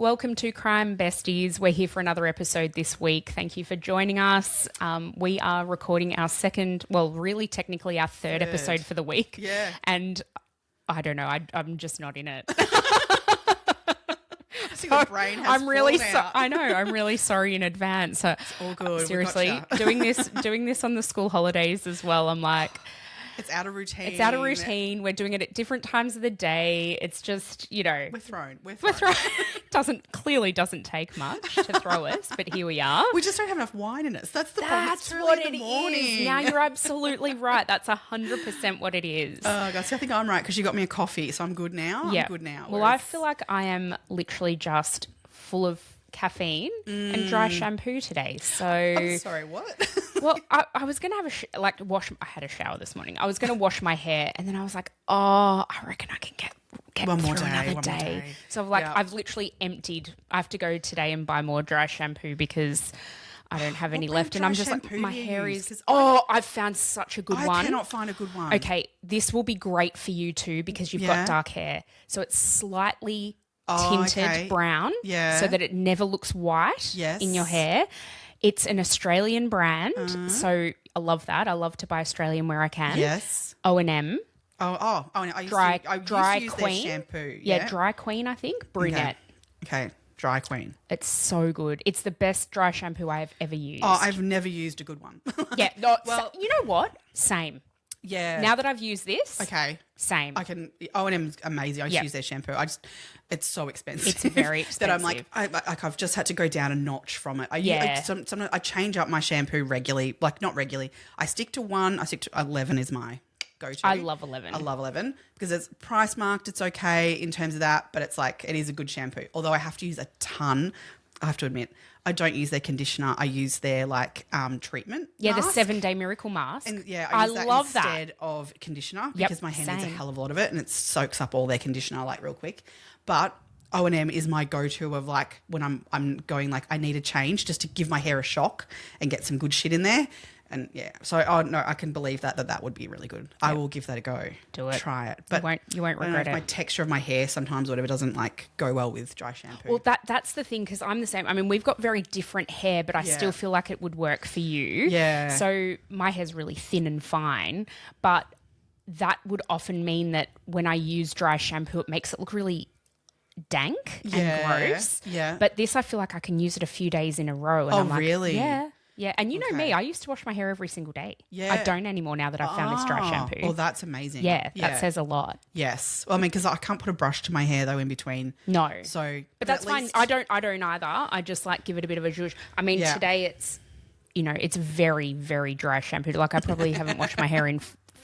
Welcome to Crime Besties. We're here for another episode this week. Thank you for joining us. We are recording our second, well, really technically our third episode for the week. Yeah. And I don't know, I'm just not in it. I think the brain has I'm really out. I know. I'm really sorry in advance. It's all good. Seriously, doing this on the school holidays as well. I'm like, it's out of routine. it's out of routine. We're doing it at different times of the day. It's just, you know, We're thrown. Clearly doesn't take much to throw us, but here we are. We just don't have enough wine in us. That's the problem. That's It's early what in it the morning. is. Now you're absolutely right. That's 100% what it is. Oh, God. So I think I'm right because you got me a coffee, so I'm good now. Yeah. I'm good now. Well, I feel like I am literally just full of caffeine and dry shampoo today. So I'm sorry, what? well, I was going to have I had a shower this morning. I was going to wash my hair and then I was like, oh, I reckon I can get One more through day, another one more day. day. So like Yeah. I've literally emptied. I have to go today and buy more dry shampoo because I don't have any brand left. And dry I'm just like, shampoo my do you hair use? is, 'Cause I've found such a good I one. cannot find a good one. Okay, this will be great for you too because you've Yeah. got dark hair. So it's slightly Oh, tinted okay. brown Yeah. so that it never looks white Yes. in your hair. It's an Australian brand, so I love that. I love to buy Australian where I can. Yes. O&M, Oh, I used Dry- to, I used Dry to use Queen. their shampoo. yeah, Dry Queen, I think, brunette. Okay. Dry Queen. It's so good. It's the best dry shampoo I have ever used. Oh, I've never used a good one. yeah. No, Well- you know what? Same. yeah. Now that I've used this, Okay. same. I can. O&M's amazing. I just Yeah. use their shampoo. It's so expensive. It's very that I'm like, expensive. I've just had to go down a notch from it. Yeah. Sometimes I change up my shampoo regularly. Like not regularly. I stick to one. I stick to 11 is my go-to. I love 11. I love 11 because it's price marked. It's okay in terms of that, but it's like it is a good shampoo. Although I have to use a ton. I have to admit, I don't use their conditioner. I use their treatment. Yeah, mask. the 7-day miracle mask. And yeah, I use that love that. instead of conditioner Yep, because my hair needs a same. hell of a lot of it and it soaks up all their conditioner like real quick. But O&M is my go-to of like when I'm going like I need a change just to give my hair a shock and get some good shit in there. And yeah, so no, I can believe that would be really good. I will give that a go. Do it. Try it. But You won't I don't know regret if it. my texture of my hair sometimes or whatever doesn't like go well with dry shampoo. Well, that's the thing because I'm the same. I mean, we've got very different hair, but I Yeah. still feel like it would work for you. Yeah. So my hair's really thin and fine, but that would often mean that when I use dry shampoo, it makes it look really dank and gross. Yeah. But this, I feel like I can use it a few days in a row. And Oh, I'm like, really? Yeah. Yeah. And you know me, Okay. I used to wash my hair every single day. Yeah. I don't anymore now that I've found this dry Oh, shampoo. well, that's amazing. yeah, that says a lot. Yes. Well, I mean, because I can't put a brush to my hair though in between. No. So, But that's at fine. least- I don't either. I just like give it a bit of a zhuzh. I mean, Yeah. today it's, it's very, very dry shampoo. Like I probably haven't washed my hair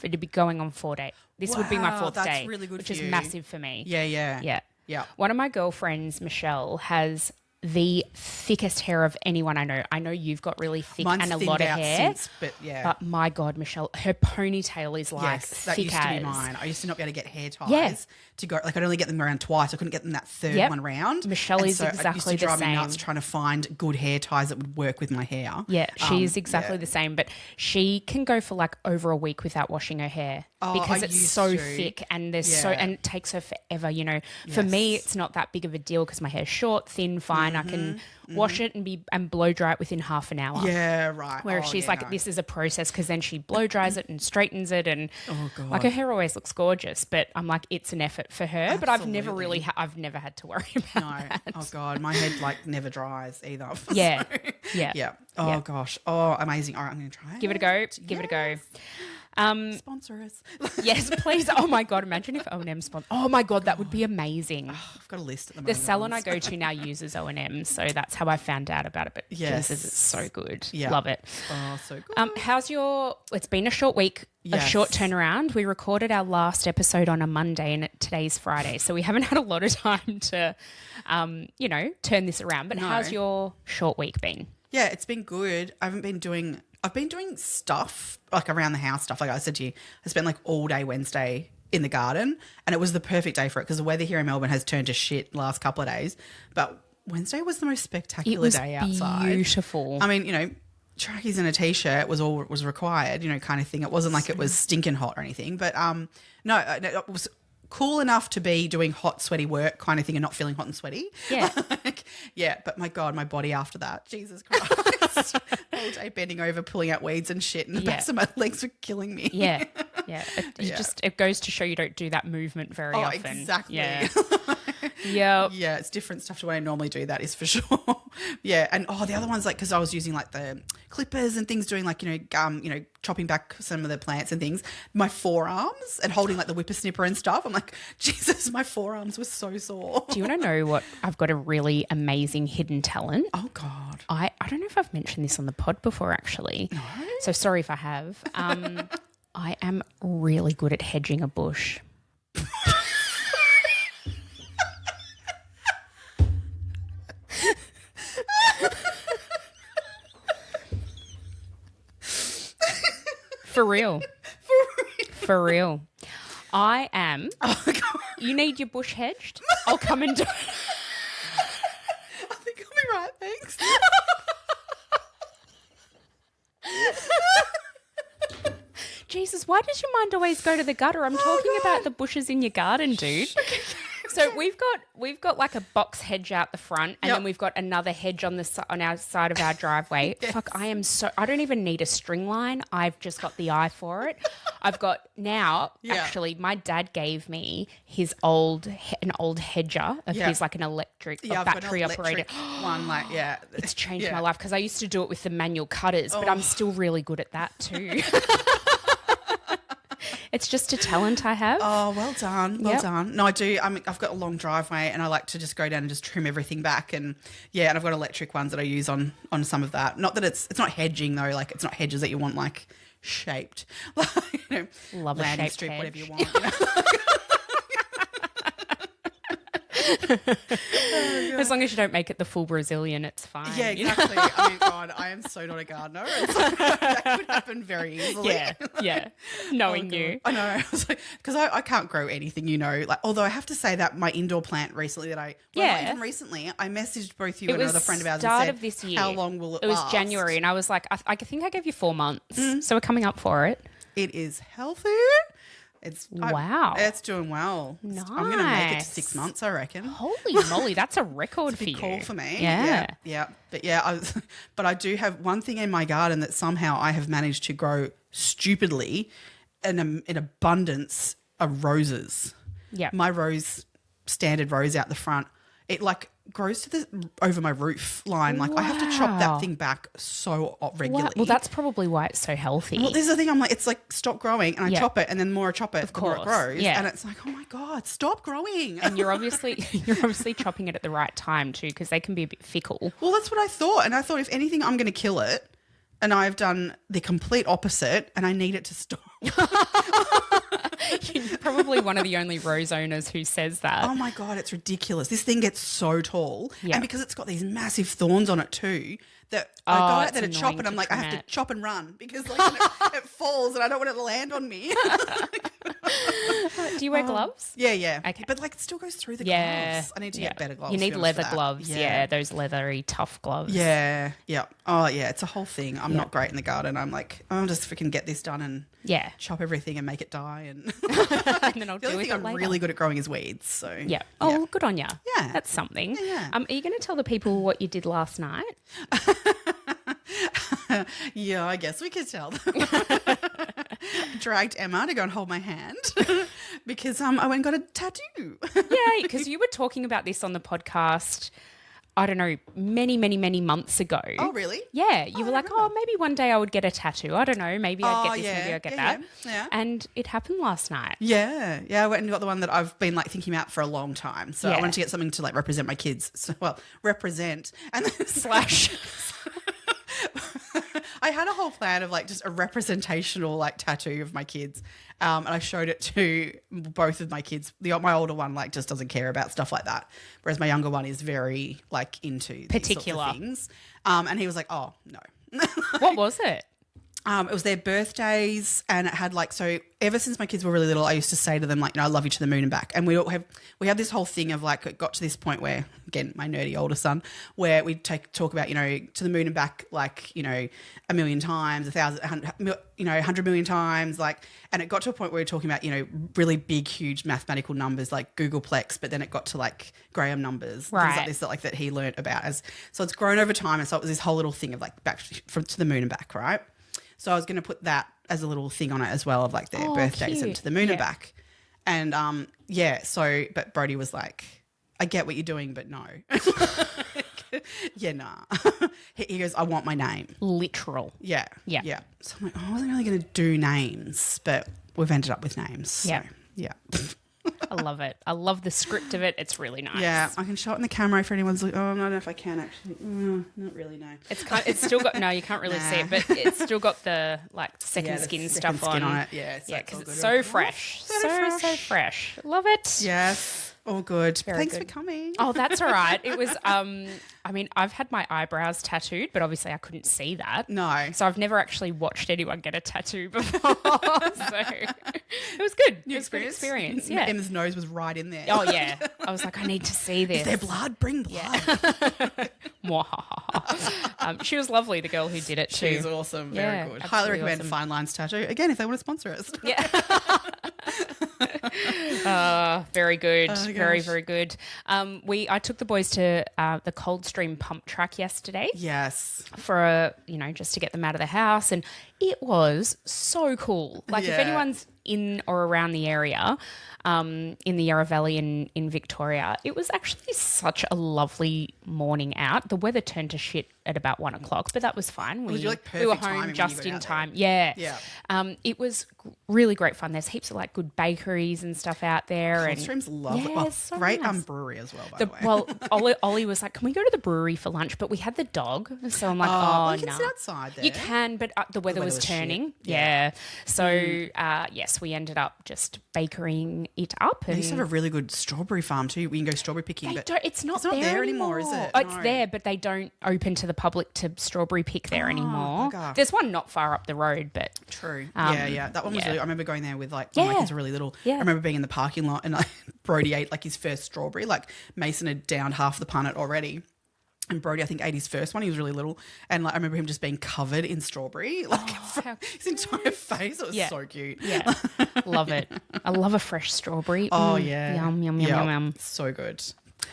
it'd be going on 4 days. This would be my Wow, fourth that's day, really good which for is you. massive for me. Yeah. Yeah. Yeah. One of my girlfriends, Michelle, has the thickest hair of anyone I know. I know you've got really thick Mine's and a thinned lot of out hair. since, but yeah. But my God, Michelle, her ponytail is like Yes, that thick used to be as. mine. I used to not be able to get hair ties Yeah. to go. Like I'd only get them around twice. I couldn't get them that third Yep. one round. Michelle And is so it used exactly to the drive me same. nuts trying to find good hair ties that would work with my hair. Yeah, she's exactly yeah. the same, but she can go for like over a week without washing her hair because I it's used so to. thick and Yeah. and it takes her forever. For me, Yes. it's not that big of a deal because my hair's short, thin, fine. I can wash it and blow dry it within half an hour. Yeah, right. Whereas Oh, she's yeah, like, no. this is a process because then she blow dries it and straightens it, and Oh, God. like her hair always looks gorgeous. But I'm like, it's an effort for her. But I've never Absolutely. really, I've never had to worry about No. that. Oh God, my head like never dries either. Yeah, So, yeah. yeah. Oh Yeah. gosh. Oh, amazing. All right, I'm gonna try it. Give it a go. Give it a go. Sponsor us. Yes, please. Oh my God, imagine if O&M sponsor. Oh my God, that would be amazing. I've got a list at the The moment. salon I go to now uses O&M, so that's how I found out about it. But Yes. Jesus, it's so good. Yeah. Love it. Oh, so good. How's it's been a short week, a Yes. short turnaround. We recorded our last episode on a Monday and today's Friday, so we haven't had a lot of time to, turn this around. But No. how's your short week been? Yeah, it's been good. I've been doing stuff like around the house stuff. Like I said to you, I spent like all day Wednesday in the garden and it was the perfect day for it because the weather here in Melbourne has turned to shit the last couple of days. But Wednesday was the most spectacular day outside. Beautiful. I mean, trackies and a t-shirt was required, kind of thing. It wasn't like it was stinking hot or anything. But no, it was cool enough to be doing hot, sweaty work kind of thing and not feeling hot and sweaty. Yeah. But my God, my body after that, Jesus Christ. All day bending over, pulling out weeds and shit, and the backs of my legs were killing me. Yeah. Yeah. It goes to show you don't do that movement very often. Exactly. Yeah. Yeah. Yeah, it's different stuff to what I normally do, that is for sure. Yeah. And the other one's like, because I was using like the clippers and things, doing like, chopping back some of the plants and things, my forearms and holding like the whippersnipper and stuff. I'm like, Jesus, my forearms were so sore. Do you want to know what? I've got a really amazing hidden talent. Oh, God. I don't know if I've mentioned this on the pod before, actually. No. So sorry if I have. I am really good at hedging a bush. For real. For real. I am. Oh, God. You need your bush hedged? I'll come and do it. I think I'll be right, thanks. Jesus, why does your mind always go to the gutter? I'm talking about the bushes in your garden, dude. So we've got like a box hedge out the front, and then we've got another hedge on our side of our driveway. Yes. Fuck, I don't even need a string line. I've just got the eye for it. I've got now. Actually, my dad gave me an old hedger of his, like an electric, battery operated one. Like, it's changed my life because I used to do it with the manual cutters, but I'm still really good at that too. It's just a talent I have. Oh, well done. Well done. No, I do. I've got a long driveway and I like to just go down and just trim everything back. And and I've got electric ones that I use on some of that. Not that it's not hedging though. Like, it's not hedges that you want like shaped. Like, love a landing shaped strip, hedge. whatever you want. As long as you don't make it the full Brazilian, it's fine. Yeah, exactly. I mean, God, I am so not a gardener. And so that could happen very easily. Yeah. Knowing you. I know. I was like, because I can't grow anything, like, although I have to say that my indoor plant recently not even recently, I messaged both you and another friend of ours and said, of this year. How long will it last? It was last? January, and I was like, I think I gave you 4 months. So we're coming up for it. It is healthy. Wow. It's doing well. Nice. I'm going to make it to 6 months, I reckon. Holy moly, that's a record for you. Cool for me. Yeah. But but I do have one thing in my garden that somehow I have managed to grow stupidly in abundance of roses. Yeah. My standard rose out the front, it like grows to over my roof line. Like, I have to chop that thing back so regularly. Well, that's probably why it's so healthy. Well, this is the thing. I'm like, it's like, stop growing, and I chop it, and then the more I chop it, the more it grows. Yeah. And it's like, oh my God, stop growing. And you're obviously chopping it at the right time too, because they can be a bit fickle. Well, that's what I thought. And I thought, if anything, I'm going to kill it. And I've done the complete opposite, and I need it to stop. You're probably one of the only rose owners who says that. Oh my God, it's ridiculous. This thing gets so tall. Yeah. And because it's got these massive thorns on it too, that I go out there to chop it, I'm like, I have to chop and run because like it falls and I don't want it to land on me. Do you wear gloves? Yeah. Okay. But like, it still goes through the gloves. I need to get better gloves. You need leather gloves. Yeah, those leathery, tough gloves. Yeah. Oh yeah, it's a whole thing. I'm not great in the garden. I'm like, I'll just freaking get this done and chop everything and make it die. And, and then I'll the only thing I'm really good at growing is weeds. So Oh, good on you. Yeah. That's something. Yeah. Are you going to tell the people what you did last night? Yeah, I guess we could tell them. Dragged Emma to go and hold my hand because I went and got a tattoo. Yeah, because you were talking about this on the podcast, I don't know, many, many, many months ago. Oh, really? Yeah. You were like, maybe one day I would get a tattoo. I don't know. Maybe I'd get this, maybe I'd get that. Yeah. And it happened last night. Yeah. I went and got the one that I've been like thinking about for a long time. So I wanted to get something to like represent my kids. So, represent. And then slash. I had a whole plan of like just a representational like tattoo of my kids. And I showed it to both of my kids. My older one like just doesn't care about stuff like that. Whereas my younger one is very like into particular these sorts of things. And he was like, oh, no. What was it? It was their birthdays, and it had like, so ever since my kids were really little, I used to say to them like, I love you to the moon and back. And we have this whole thing of like, it got to this point where, again, my nerdy older son, where we talk about, to the moon and back, like, a million times, 100 million times, like, and it got to a point where we were talking about, really big, huge mathematical numbers like Googleplex, but then it got to like Graham numbers, things like this that he learnt about. So it's grown over time, and so it was this whole little thing of like back to the moon and back, right? So I was going to put that as a little thing on it as well of like their birthdays cute. and to the moon and back. And but Brody was like, I get what you're doing, but no. Yeah, nah. He goes, I want my name. Literal. Yeah. So I'm like, I wasn't really going to do names, but we've ended up with names. So, yeah. I love it. I love the script of it. It's really nice. Yeah, I can show it in the camera if anyone's like, I don't know if I can actually. Not really, no. It's still got, no, you can't really see it, but it's still got the like second skin stuff on. It. Yeah, because it's so fresh. So fresh. Love it. Yes. All good. Thanks good. for coming. Oh, that's all right. It was, I've had my eyebrows tattooed, but obviously I couldn't see that. No. So I've never actually watched anyone get a tattoo before. So it was good. It was a good experience. Yeah. Emma's nose was right in there. Oh, yeah. I was like, I need to see this. Is there blood? Bring blood. She was lovely, the girl who did it too. She's awesome. Very good. Highly recommend awesome. Fine Lines Tattoo. Again, if they want to sponsor us. Yeah. Very good. Oh, very, gosh. very good. I took the boys to the Coldstream pump track yesterday. Yes. For just to get them out of the house, and it was so cool. Like if anyone's in or around the area, in the Yarra Valley in Victoria, it was actually such a lovely morning out. The weather turned to shit at about 1 o'clock, but that was fine. We were home just in time. Yeah. It was really great fun. There's heaps of like good bakeries and stuff out there. Coldstream's lovely. Yeah, so great nice. brewery as well, by the way. Well, Ollie was like, can we go to the brewery for lunch? But we had the dog. So I'm like, you can sit outside there. You can, but the weather was turning. Shit. Yeah. So, yes, we ended up just bakerying it up. They And used to have a really good strawberry farm too. We can go strawberry picking. But it's not there there anymore, is it? Oh, it's No. there, but they don't open to the public to strawberry pick there anymore. bugger. There's one not far up the road, but True. That one was really, I remember going there with like, when my Yeah. kids were really little. Yeah. I remember being in the parking lot and Brody ate like his first strawberry. Like Mason had downed half the punnet already. And Brody, I think, ate his first one. He was really little. And like I remember him just being covered in strawberry. Like his entire face. It was so cute. yeah, love it. I love a fresh strawberry. Oh, yeah. Yum, yum, Yep. yum, yum. So good.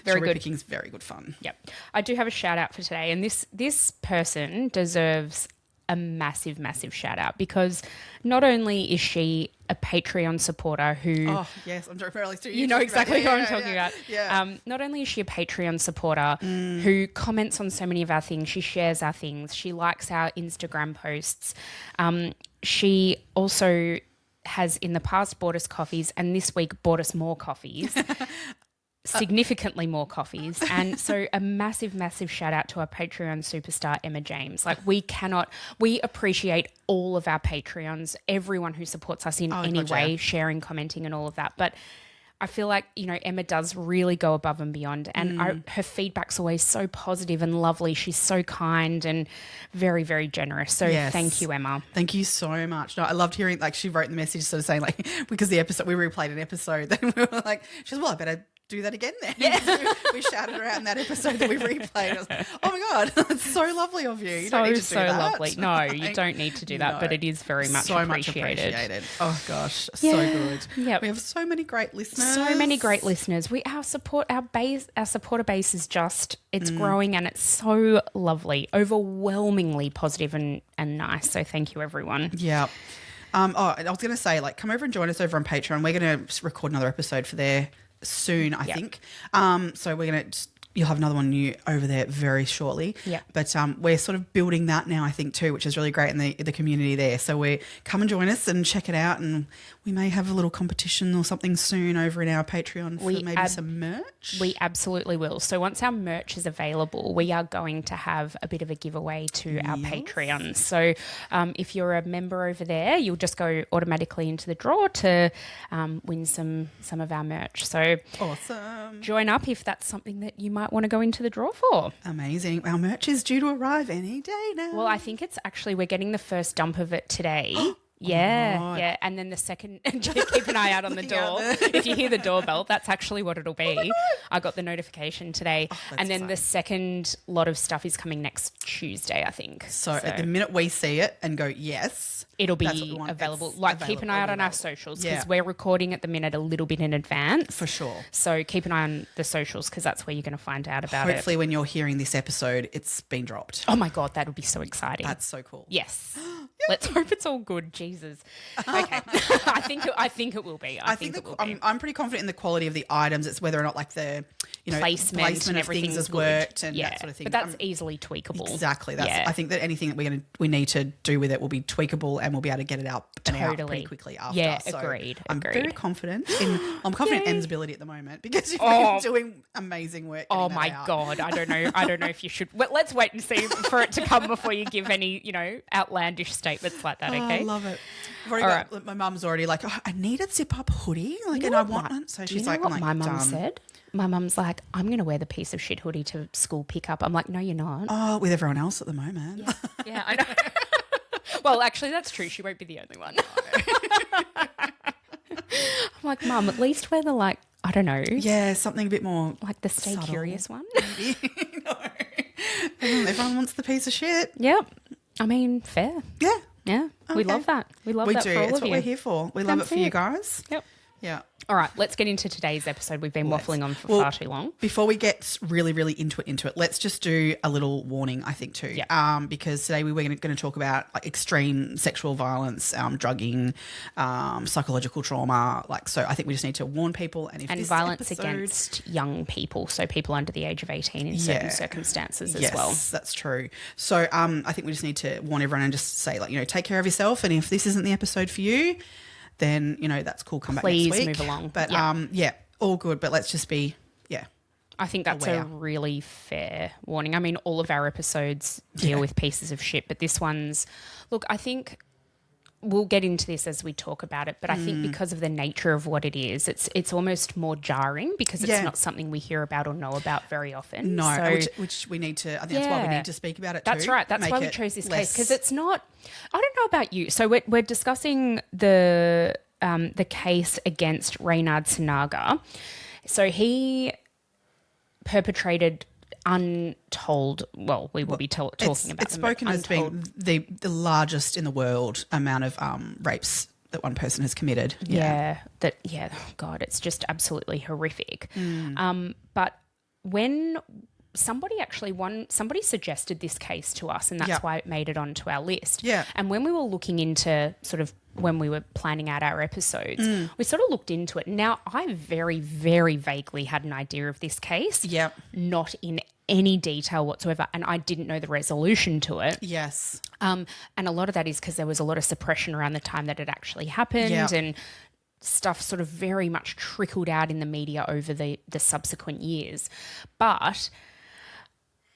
Very Strawberry good. picking's very good fun. Yep. I do have a shout out for today, and this person deserves a massive, massive shout out because not only is she a Patreon supporter who... Oh, yes. I'm fairly sure You know exactly who I'm talking about. Yeah. Not only is she a Patreon supporter who comments on so many of our things, she shares our things, she likes our Instagram posts. She also has in the past bought us coffees and this week bought us more coffees. Significantly more coffees. And so a massive, massive shout out to our Patreon superstar, Emma James. Like we appreciate all of our Patreons, everyone who supports us in any way, sharing, commenting and all of that. But I feel like, Emma does really go above and beyond and her feedback's always so positive and lovely. She's so kind and very, very generous. So Thank you, Emma. Thank you so much. No, I loved hearing, like, she wrote in the message sort of saying, like, because we replayed an episode, then we were like, she was, well, I better do that again then. Yeah. we shouted around that episode that we replayed. I was like, oh my God, that's so lovely of you. You don't need to do that. Lovely. No, you don't need to do that, but it is very much so appreciated. Much appreciated. Oh gosh, so good. Yep. We have so many great listeners. So many great listeners. Our supporter base is just, it's growing and it's so lovely, overwhelmingly positive and nice. So thank you, everyone. Yeah. I was going to say, like, come over and join us over on Patreon. We're going to record another episode for there soon, I think. So we're going to, you'll have another one new over there very shortly. Yeah. But we're sort of building that now, I think, too, which is really great in the community there. So come and join us and check it out, and we may have a little competition or something soon over in our Patreon for maybe some merch. We absolutely will. So once our merch is available, we are going to have a bit of a giveaway to our Patreon. So if you're a member over there, you'll just go automatically into the draw to win some of our merch. So awesome. Join up if that's something that you might might want to go into the draw for. Amazing. Our merch is due to arrive any day now. Well, I think it's actually, we're getting the first dump of it today. Yeah, God. yeah. And then the second, keep an eye out on the door. If you hear the doorbell, that's actually what it'll be. I got the notification today. And then the second lot of stuff is coming next Tuesday, I think. So at the minute we see it and go, yes, it'll be available. Keep an eye out on our socials because we're recording at the minute a little bit in advance. For sure. So keep an eye on the socials because that's where you're going to find out about it. Hopefully when you're hearing this episode, it's been dropped. Oh my God, that would be so exciting. That's so cool. Yes. Let's hope it's all good, Jesus. Okay. I think it will be. I think it will be. I'm pretty confident in the quality of the items. It's whether or not like the placement and of things has good. worked and that sort of thing. But that's easily tweakable. Exactly. I think that anything that we need to do with it will be tweakable and we'll be able to get it out and out pretty quickly after. Yeah, so agreed. I'm very confident in Em's ability at the moment because you've been doing amazing work. Oh my God. I don't know if you should. Well, let's wait and see for it to come before you give any, outlandish statements like that, okay? I love it. My mum's already like, I need a zip-up hoodie. And I want one. So she's like, what my mum said? My mum's like, I'm going to wear the piece of shit hoodie to school pickup. I'm like, no, you're not. Oh, with everyone else at the moment. Yeah, I know. Well, actually, that's true. She won't be the only one. I'm like, Mum, at least wear the I don't know. Yeah, something a bit more like the Stay subtle. Curious one. No. Everyone wants the piece of shit. Yep. I mean, fair. Yeah. Yeah. Okay. We love that. We love that do. for all it's of what you. we're here for. We love it for you guys. Yep. Yeah. All right, let's get into today's episode. We've been waffling on for far too long. Before we get really, really into it, let's just do a little warning, I think, too. Yeah. Because today we were going to talk about extreme sexual violence, drugging, psychological trauma. So I think we just need to warn people. And violence against young people, so people under the age of 18 in certain circumstances as well. Yes, that's true. So I think we just need to warn everyone and just say, take care of yourself. And if this isn't the episode for you, then, that's cool. Come back next week. Please move along. But, all good. But let's just be, I think that's a really fair warning. I mean, all of our episodes deal with pieces of shit, but this one's, look, I think we'll get into this as we talk about it, but I think because of the nature of what it is, it's almost more jarring because it's not something we hear about or know about very often. No, so, which we need to, I think that's why we need to speak about it too. That's right. That's why we chose this case because it's not, I don't know about you. So we're discussing the case against Reynhard Sinaga. So he perpetrated untold, well, we will be talking about it's spoken as being the largest in the world amount of rapes that one person has committed. God, it's just absolutely horrific. But when somebody suggested this case to us, and that's why it made it onto our list. Yeah. And when we were looking into when we were planning out our episodes, we sort of looked into it. Now, I very, very vaguely had an idea of this case. Yep. Not in any detail whatsoever, and I didn't know the resolution to it. Yes. And a lot of that is because there was a lot of suppression around the time that it actually happened, and stuff sort of very much trickled out in the media over the subsequent years. But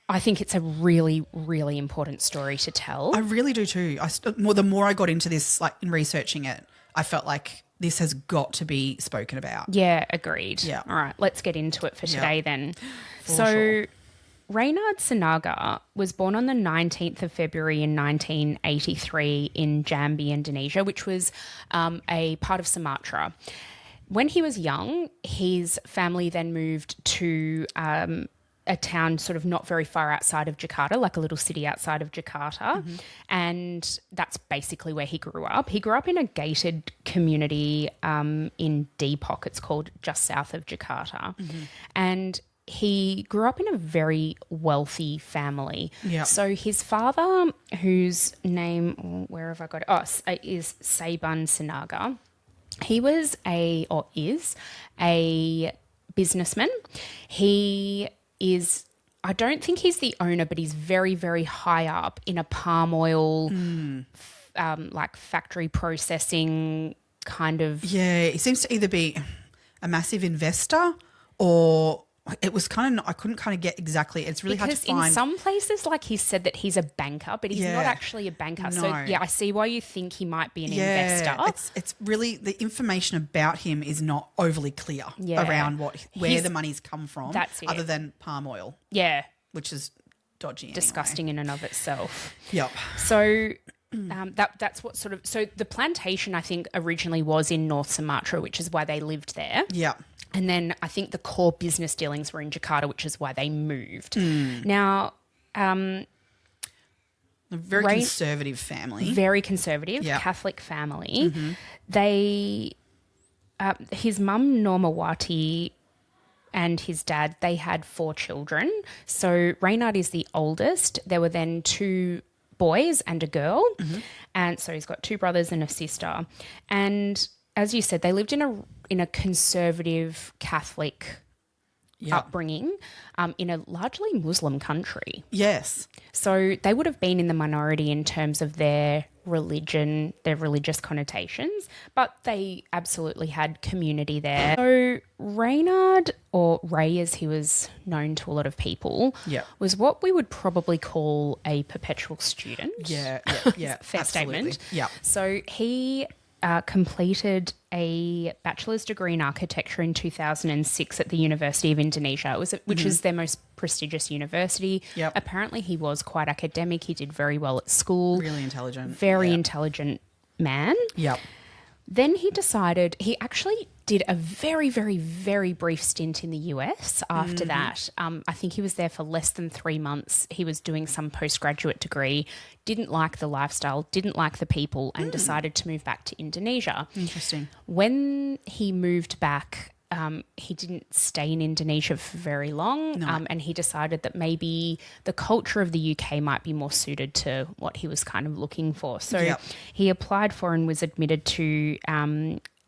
I think it's a really, really important story to tell. I really do too. The more I got into this, in researching it, I felt like this has got to be spoken about. Yeah, agreed. Yeah. All right, let's get into it for today then. For sure. Reynhard Sinaga was born on the 19th of February in 1983 in Jambi, Indonesia, which was a part of Sumatra. When he was young, his family then moved to a town sort of not very far outside of Jakarta, like a little city outside of Jakarta. And that's basically where he grew up. He grew up in a gated community in Depok, it's called, just south of Jakarta. And he grew up in a very wealthy family. Yeah. So his father, whose name, where have I got it? Is Saban Sinaga. He was is a businessman. He is, I don't think he's the owner, but he's very, very high up in a palm oil, factory processing kind of. Yeah, he seems to either be a massive investor or it was kind of, I couldn't kind of get exactly, it's really hard to Because find. in some places, like he said that he's a banker, but he's not actually a banker. So, No. yeah, I see why you think he might be an investor. It's really, the information about him is not overly clear around where the money's come from. That's it. Other than palm oil. Yeah. Which is dodgy anyway. Disgusting in and of itself. Yep. So that's what sort of... So the plantation, I think, originally was in North Sumatra, which is why they lived there. Yeah. And then I think the core business dealings were in Jakarta, which is why they moved. Now... a very conservative family. Very conservative, Catholic family. They... his mum, Normawati, and his dad, they had 4 children. So Reynard is the oldest. There were then 2 boys and a girl. And so he's got 2 brothers and a sister. And as you said, they lived in a conservative Catholic upbringing in a largely Muslim country. Yes. So they would have been in the minority in terms of their religion, their religious connotations, but they absolutely had community there. So Reynard, or Ray as he was known to a lot of people, was what we would probably call a perpetual student. Yeah. Fair statement. Yeah. So he completed a bachelor's degree in architecture in 2006 at the University of Indonesia, which is their most prestigious university. Yep. Apparently he was quite academic. He did very well at school. Really intelligent. Very intelligent man. Yep. Then he decided, he actually did a very, very, very brief stint in the US after that. I think he was there for less than 3 months. He was doing some postgraduate degree, didn't like the lifestyle, didn't like the people, and decided to move back to Indonesia. Interesting. When he moved back, he didn't stay in Indonesia for very long, and he decided that maybe the culture of the UK might be more suited to what he was kind of looking for. So he applied for and was admitted to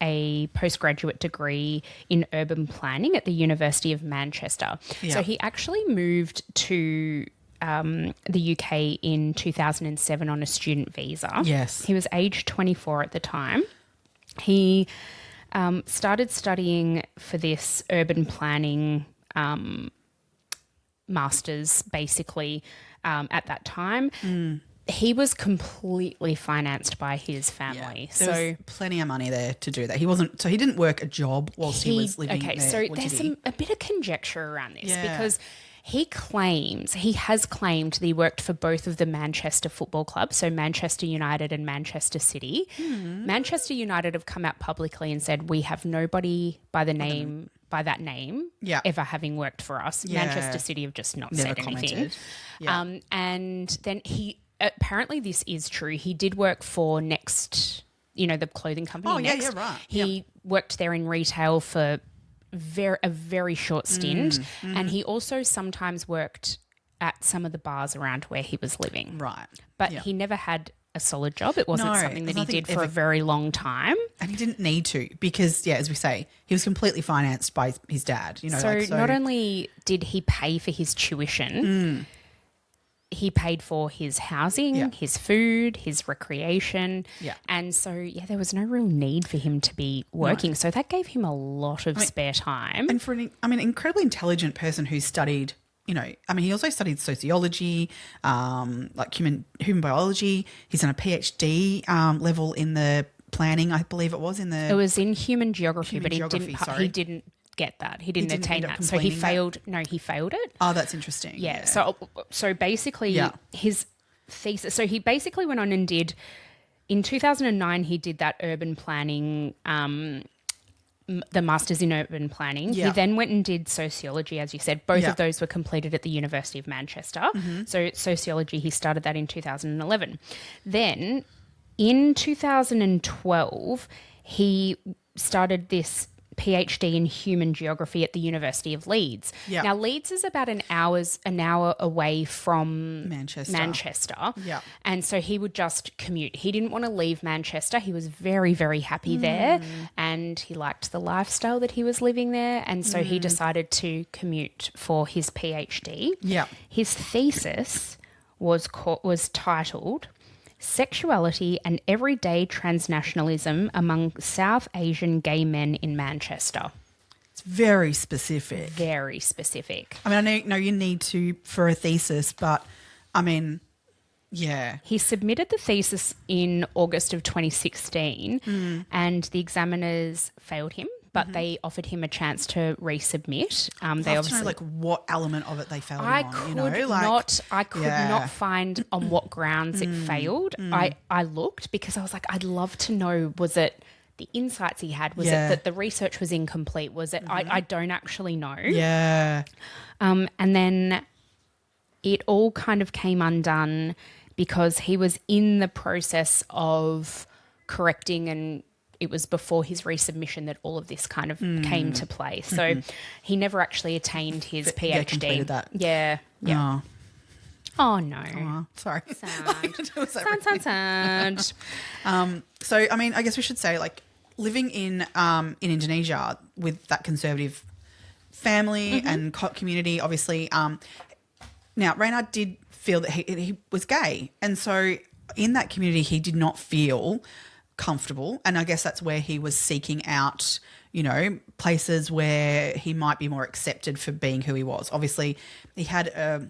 a postgraduate degree in urban planning at the University of Manchester. So he actually moved to the UK in 2007 on a student visa. Yes. He was aged 24 at the time. He started studying for this urban planning master's, basically, at that time. He was completely financed by his family. Yeah. There was plenty of money there to do that. He didn't work a job whilst he was living there. Okay, so there's a bit of conjecture around this because he has claimed that he worked for both of the Manchester football clubs, so Manchester United and Manchester City. Manchester United have come out publicly and said, we have nobody by that name ever having worked for us. Manchester City have just not said anything. And then apparently this is true. He did work for Next, the clothing company. Next. Right. He worked there in retail for a very short stint, and he also sometimes worked at some of the bars around where he was living. Right. But he never had a solid job. It wasn't something that he did for a very long time. And he didn't need to because, as we say, he was completely financed by his dad. So not only did he pay for his tuition, he paid for his housing, his food, his recreation. And so, there was no real need for him to be working. No. So that gave him a lot of spare time. And for an incredibly intelligent person who studied, he also studied sociology, like human biology. He's done a PhD level in the planning, I believe it was. It was in human geography, but he didn't get that. He didn't attain that. So he failed. No, he failed it. Oh, that's interesting. Yeah. So basically his thesis, so he basically went on and did, in 2009, he did that urban planning, the Masters in Urban Planning. He then went and did sociology, as you said. Both of those were completed at the University of Manchester. So sociology, he started that in 2011. Then in 2012, he started this PhD in human geography at the University of Leeds. Now, Leeds is about an hour away from Manchester. And so he would just commute. He didn't want to leave Manchester. He was very, very happy there, and he liked the lifestyle that he was living there. And so he decided to commute for his PhD. His thesis was titled Sexuality and Everyday Transnationalism Among South Asian Gay Men in Manchester. It's very specific. Very specific. I mean, I know you need to for a thesis, but I mean, yeah. He submitted the thesis in August of 2016 and the examiners failed him, but they offered him a chance to resubmit. They obviously know, like what element of it they failed I him on. could You know, like, I could not find on what grounds it failed. I looked because I was like, I'd love to know, was it the insights he had? Was it that the research was incomplete? Was it, I don't actually know. Yeah. And then it all kind of came undone because he was in the process of correcting, and it was before his resubmission that all of this kind of came to play. So he never actually attained his PhD. Yeah, completed that. Yeah. Oh. Oh, no. Oh, sorry. Sad. So, I mean, I guess we should say, like, living in Indonesia with that conservative family and community, obviously. Now, Reynard did feel that he was gay. And so in that community, he did not feel comfortable. And I guess that's where he was seeking out, you know, places where he might be more accepted for being who he was. Obviously, he had a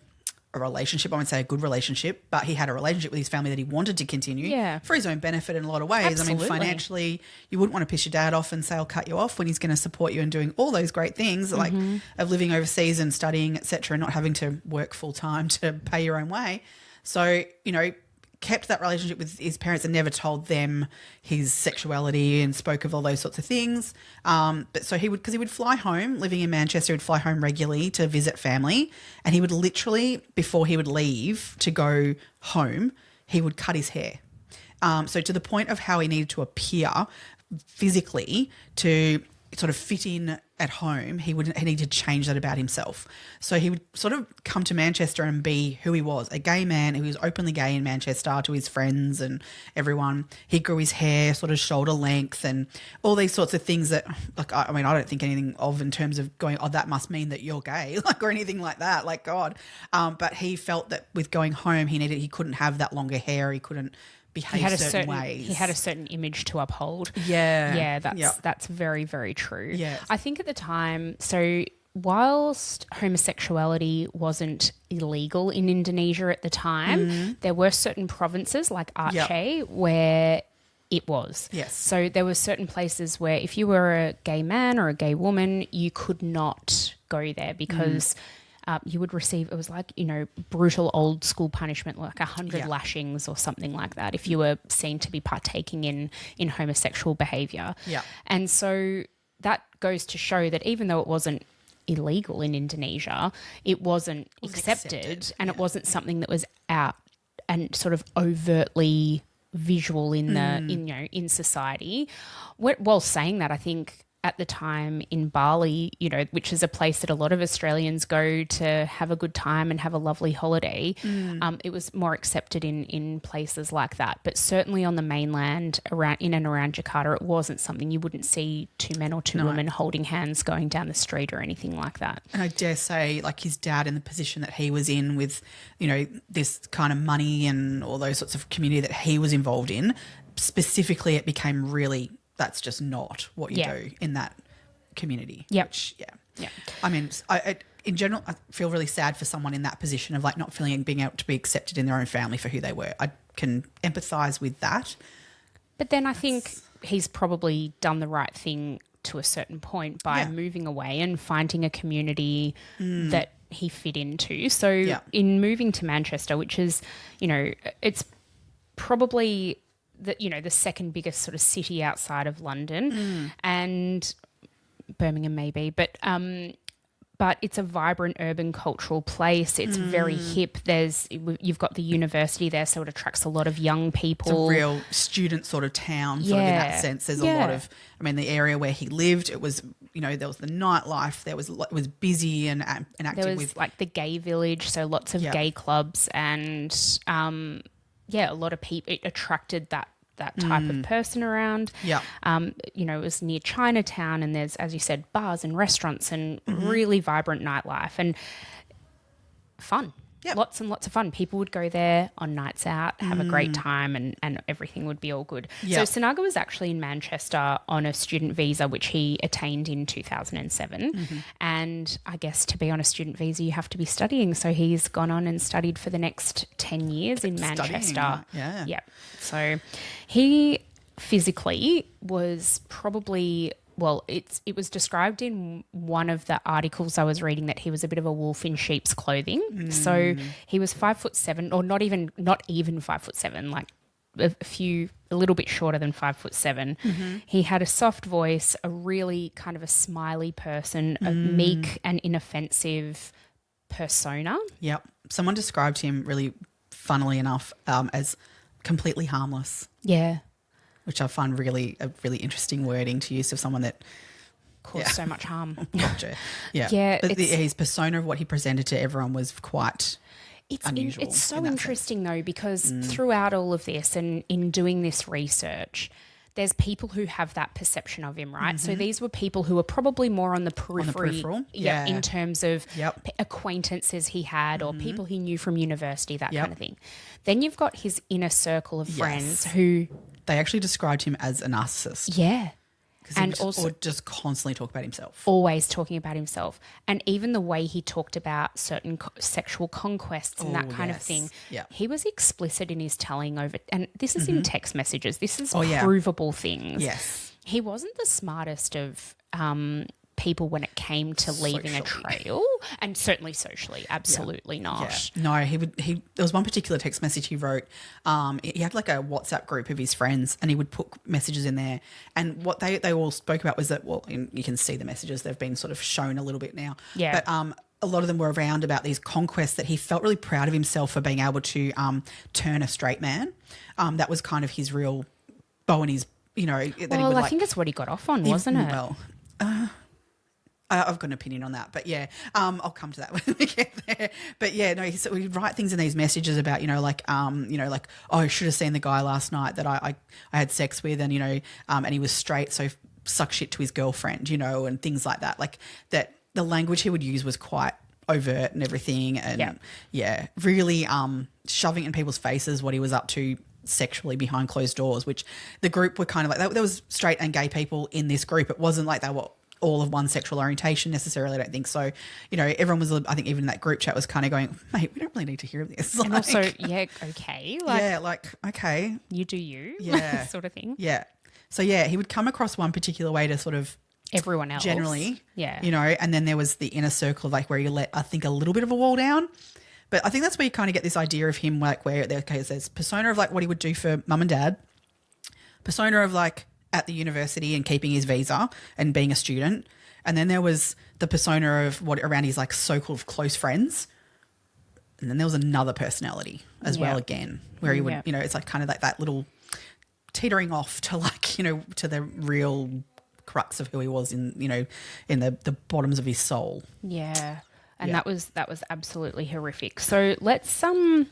relationship, I wouldn't say a good relationship, but he had a relationship with his family that he wanted to continue for his own benefit in a lot of ways. Absolutely. I mean, financially, you wouldn't want to piss your dad off and say, I'll cut you off when he's going to support you and doing all those great things like of living overseas and studying, etc., and not having to work full time to pay your own way. So, you know, kept that relationship with his parents and never told them his sexuality and spoke of all those sorts of things. But so he would fly home, living in Manchester, he would fly home regularly to visit family, and he would literally, before he would leave to go home, he would cut his hair. So to the point of how he needed to appear physically to sort of fit in at home, he needed to change that about himself. So he would sort of come to Manchester and be who he was, a gay man who was openly gay in Manchester to his friends and everyone. He grew his hair sort of shoulder length and all these sorts of things that, like, I mean, I don't think anything of in terms of going, oh, that must mean that you're gay, like, or anything like that, like, God. But he felt that with going home, he couldn't have that longer hair. He couldn't behave certain ways. He had a certain image to uphold. Yeah. That's very, very true. Yeah. I think at the time, so whilst homosexuality wasn't illegal in Indonesia at the time, there were certain provinces like Aceh where it was. Yes. So there were certain places where if you were a gay man or a gay woman, you could not go there because you would receive, it was like, you know, brutal old school punishment, like 100 lashings or something like that if you were seen to be partaking in homosexual behaviour. Yeah. And so that goes to show that even though it wasn't illegal in Indonesia, it wasn't accepted and it wasn't something that was out and sort of overtly visual in in society. While saying that, I think at the time in Bali, you know, which is a place that a lot of Australians go to have a good time and have a lovely holiday, it was more accepted in places like that. But certainly on the mainland, in and around Jakarta, it wasn't something you wouldn't see two men or two women holding hands going down the street or anything like that. And I dare say, like, his dad in the position that he was in with, you know, this kind of money and all those sorts of community that he was involved in, specifically it became really, that's just not what you do in that community. Yeah. I mean, in general, I feel really sad for someone in that position of like not feeling being able to be accepted in their own family for who they were. I can empathise with that. But then I think he's probably done the right thing to a certain point by moving away and finding a community that he fit into. So in moving to Manchester, which is, you know, it's probably the second biggest sort of city outside of London and Birmingham maybe, but it's a vibrant urban cultural place. It's very hip. You've got the university there, so it attracts a lot of young people. It's a real student sort of town, sort of in that sense. There's a lot of, I mean, the area where he lived, it was, you know, there was the nightlife. It was busy and active. There was like the gay village, so lots of gay clubs and a lot of people. It attracted that type of person around. Yeah. You know, it was near Chinatown and there's, as you said, bars and restaurants and really vibrant nightlife and fun. Yep. Lots and lots of fun. People would go there on nights out, have a great time, and everything would be all good. Yep. So Sinaga was actually in Manchester on a student visa, which he attained in 2007. And I guess to be on a student visa, you have to be studying. So he's gone on and studied for the next 10 years in Manchester. Yeah. Yep. So he physically was probably... Well, it was described in one of the articles I was reading that he was a bit of a wolf in sheep's clothing. So he was 5'7", or not even 5'7", like a little bit shorter than 5'7". He had a soft voice, a really kind of a smiley person, a meek and inoffensive persona. Yep. Someone described him really, funnily enough, as completely harmless. Yeah. Which I find a really interesting wording to use of someone that caused so much harm. Gotcha. Yeah. Yeah, But his persona of what he presented to everyone was quite unusual. It's so interesting though, because throughout all of this and in doing this research, there's people who have that perception of him, right? So these were people who were probably more on the peripheral. Yeah. In terms of acquaintances he had or people he knew from university, that kind of thing. Then you've got his inner circle of friends who... They actually described him as a narcissist. Yeah. And also would just constantly talk about himself. Always talking about himself. And even the way he talked about certain sexual conquests and that kind of thing. Yeah. He was explicit in his telling over, and this is in text messages. This is yeah. provable things. Yes. He wasn't the smartest of people when it came to leaving a trail, and certainly socially, absolutely not. Yeah. No, there was one particular text message he wrote. He had like a WhatsApp group of his friends, and he would put messages in there. And what they all spoke about was that, well, you can see the messages, they've been sort of shown a little bit now. Yeah. But a lot of them were around about these conquests that he felt really proud of himself for being able to turn a straight man. That was kind of his real bow in his, that he would I think it's what he got off on, wasn't it? Well, I've got an opinion on that, but yeah, I'll come to that when we get there. But yeah, no, he'd write things in these messages about, oh, I should have seen the guy last night that I had sex with, and and he was straight, so suck shit to his girlfriend, and things like that. Like that, the language he would use was quite overt and everything, and really shoving in people's faces what he was up to sexually behind closed doors. Which the group were kind of like, there was straight and gay people in this group. It wasn't like they were all of one sexual orientation necessarily, I don't think so. Everyone was, I think even in that group chat was kind of going, mate, we don't really need to hear this. And also, okay. Okay. You do you. Yeah. Sort of thing. Yeah. So, yeah, he would come across one particular way to sort of... Everyone else. Generally. Yeah. And then there was the inner circle of where you let, I think, a little bit of a wall down. But I think that's where you kind of get this idea of him, where there's persona of what he would do for mum and dad, persona of at the university and keeping his visa and being a student. And then there was the persona of what around his so-called close friends. And then there was another personality as well again, where he would, it's kind of that little teetering off to to the real crux of who he was in the bottoms of his soul. Yeah. And that was absolutely horrific. So let's start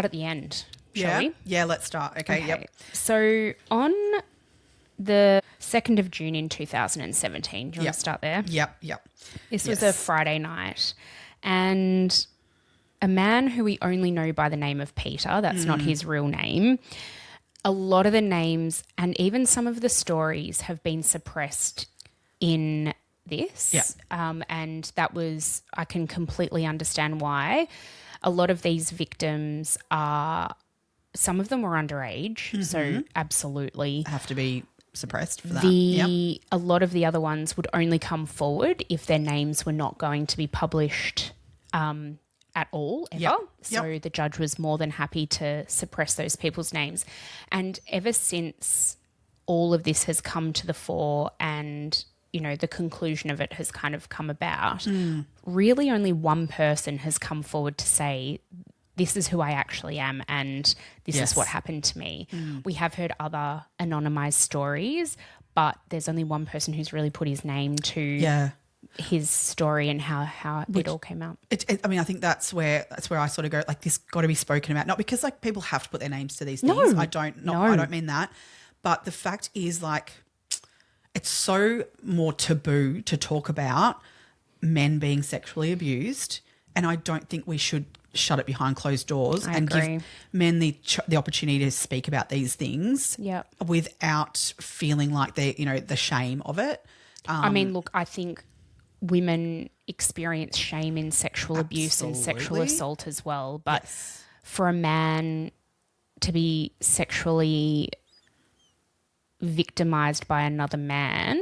at the end. Shall we? Yeah, let's start. Okay, yep. So on the 2nd of June in 2017, do you want to start there? Yep. This was a Friday night, and a man who we only know by the name of Peter, that's not his real name, a lot of the names and even some of the stories have been suppressed in this. Yeah. And that was, I can completely understand why. A lot of these victims some of them were underage, so absolutely have to be suppressed for that. A lot of the other ones would only come forward if their names were not going to be published at all, ever. Yep. So the judge was more than happy to suppress those people's names. And ever since all of this has come to the fore and, the conclusion of it has kind of come about, really only one person has come forward to say, this is who I actually am and this is what happened to me. We have heard other anonymised stories, but there's only one person who's really put his name to his story and how it all came out. I think that's where I sort of go, this got to be spoken about. Not because people have to put their names to these things. I don't mean that. But the fact is it's so more taboo to talk about men being sexually abused and I don't think we should shut it behind closed doors I and agree. give men the opportunity to speak about these things without feeling like the shame of it. I mean, look, I think women experience shame in sexual abuse and sexual Absolutely. assault as well. But for a man to be sexually victimized by another man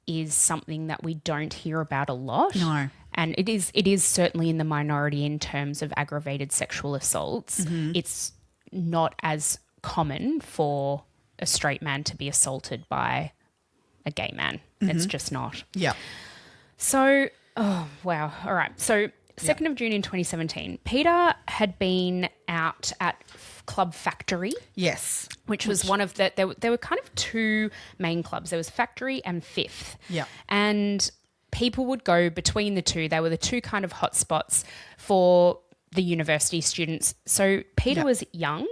is something that we don't hear about a lot. No. And it is certainly in the minority in terms of aggravated sexual assaults. It's not as common for a straight man to be assaulted by a gay man. It's just not. Yeah. So, oh, wow. All right. So 2nd of June in 2017, Peter had been out at Club Factory. Yes. Which was one of the... There were kind of two main clubs. There was Factory and Fifth. Yeah. And people would go between the two. They were the two kind of hotspots for the university students. So Peter was young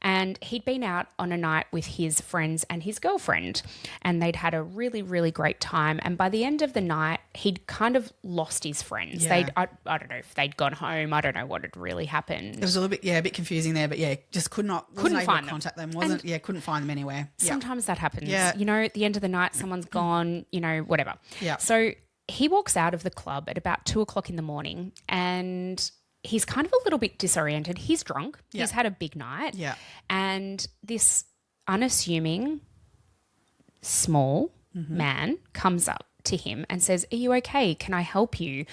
and he'd been out on a night with his friends and his girlfriend, and they'd had a really, really great time. And by the end of the night, he'd kind of lost his friends. Yeah. I don't know if they'd gone home. I don't know what had really happened. It was a little bit, a bit confusing there, but just wasn't able find to contact them. Couldn't find them anywhere. Sometimes that happens. Yeah. At the end of the night, someone's gone, whatever. Yeah. So he walks out of the club at about 2:00 in the morning and he's kind of a little bit disoriented. He's drunk. Yeah. He's had a big night. Yeah. And this unassuming, small man comes up to him and says, "Are you okay? Can I help you?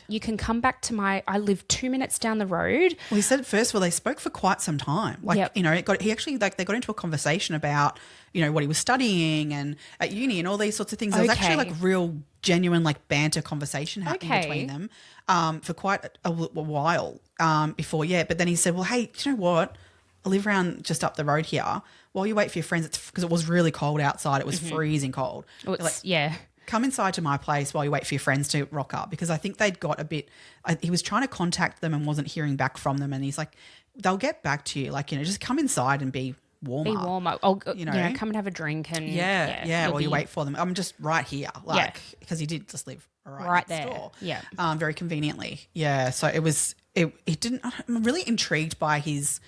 You can come back to I live 2 minutes down the road." Well, he said first of all, they spoke for quite some time. They got into a conversation about, what he was studying and at uni and all these sorts of things. There was actually real genuine banter conversation happening between them for quite a while before. Yeah. But then he said, well, hey, do you know what? I live around just up the road here. While you wait for your friends, because it was really cold outside. It was freezing cold. Come inside to my place while you wait for your friends to rock up, because I think they'd got a bit he was trying to contact them and wasn't hearing back from them, and he's like, they'll get back to you, just come inside and be warmer. Be warmer. I'll come and have a drink and while you wait for them. I'm just right here, because he did just live right next there. door. Yeah. Very conveniently. Yeah. So it didn't. I'm really intrigued by his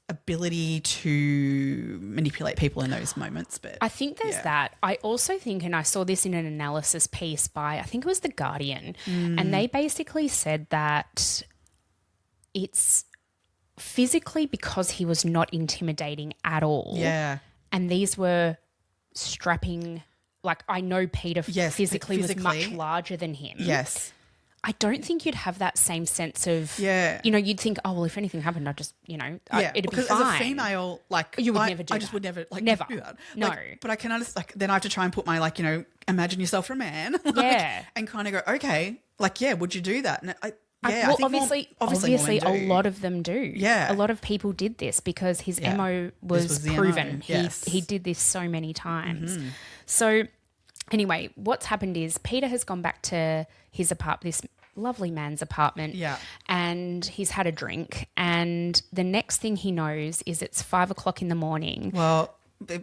ability to manipulate people in those moments. But I think there's that. I also think, and I saw this in an analysis piece by, I think it was The Guardian, and they basically said that it's physically because he was not intimidating at all. Yeah. And these were strapping, I know Peter physically was much larger than him. Yes. I don't think you'd have that same sense of, you'd think, oh, well, if anything happened, I'd just, it'd be fine. As a female, you would never do I that. just would never, never do that. No. But I can understand, then I have to try and put my, imagine yourself a man. And kind of go, okay, would you do that? And I think obviously a lot of them do. Yeah. A lot of people did this because his MO was proven. MO. He did this so many times. So anyway, what's happened is Peter has gone back to his apartment, this lovely man's apartment. Yeah. And he's had a drink. And the next thing he knows is it's 5:00 in the morning. Well,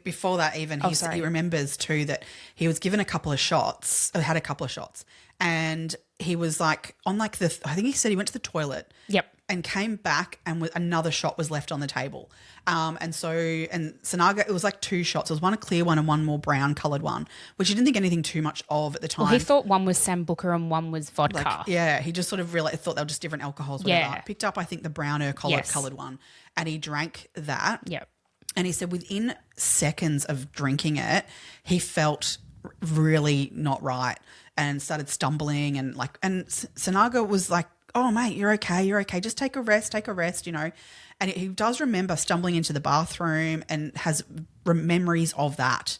before that even, he remembers too that he was given a couple of shots, had a couple of shots. And he was on I think he said he went to the toilet. Yep. And came back and another shot was left on the table. And Sinaga, it was 2 shots. It was one a clear one and one more brown coloured one, which he didn't think anything too much of at the time. Well, he thought one was Sambuca and one was vodka. He just sort of thought they were just different alcohols. Whatever. Picked up, I think, the browner coloured one, and he drank that. Yep. And he said within seconds of drinking it, he felt really not right and started stumbling and Sinaga was like, "Oh mate, you're okay. Just take a rest, And he does remember stumbling into the bathroom and has memories of that.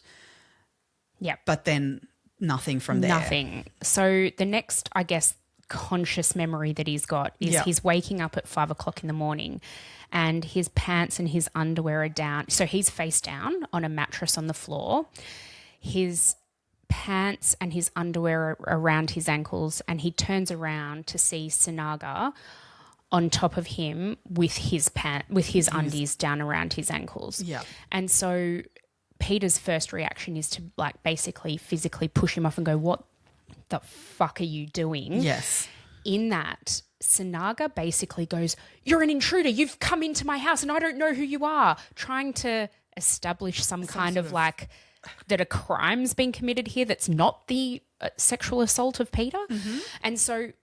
Yeah. But then nothing from there. Nothing. So the next, I guess, conscious memory that he's got is he's waking up at 5:00 in the morning and his pants and his underwear are down. So he's face down on a mattress on the floor. His pants and his underwear are around his ankles, and he turns around to see Sinaga on top of him with his undies down around his ankles. Yeah. And so Peter's first reaction is to basically physically push him off and go, "What the fuck are you doing?" Yes. in that, Sinaga basically goes, "You're an intruder. You've come into my house and I don't know who you are," trying to establish some kind of like that a crime's been committed here that's not the sexual assault of Peter. And so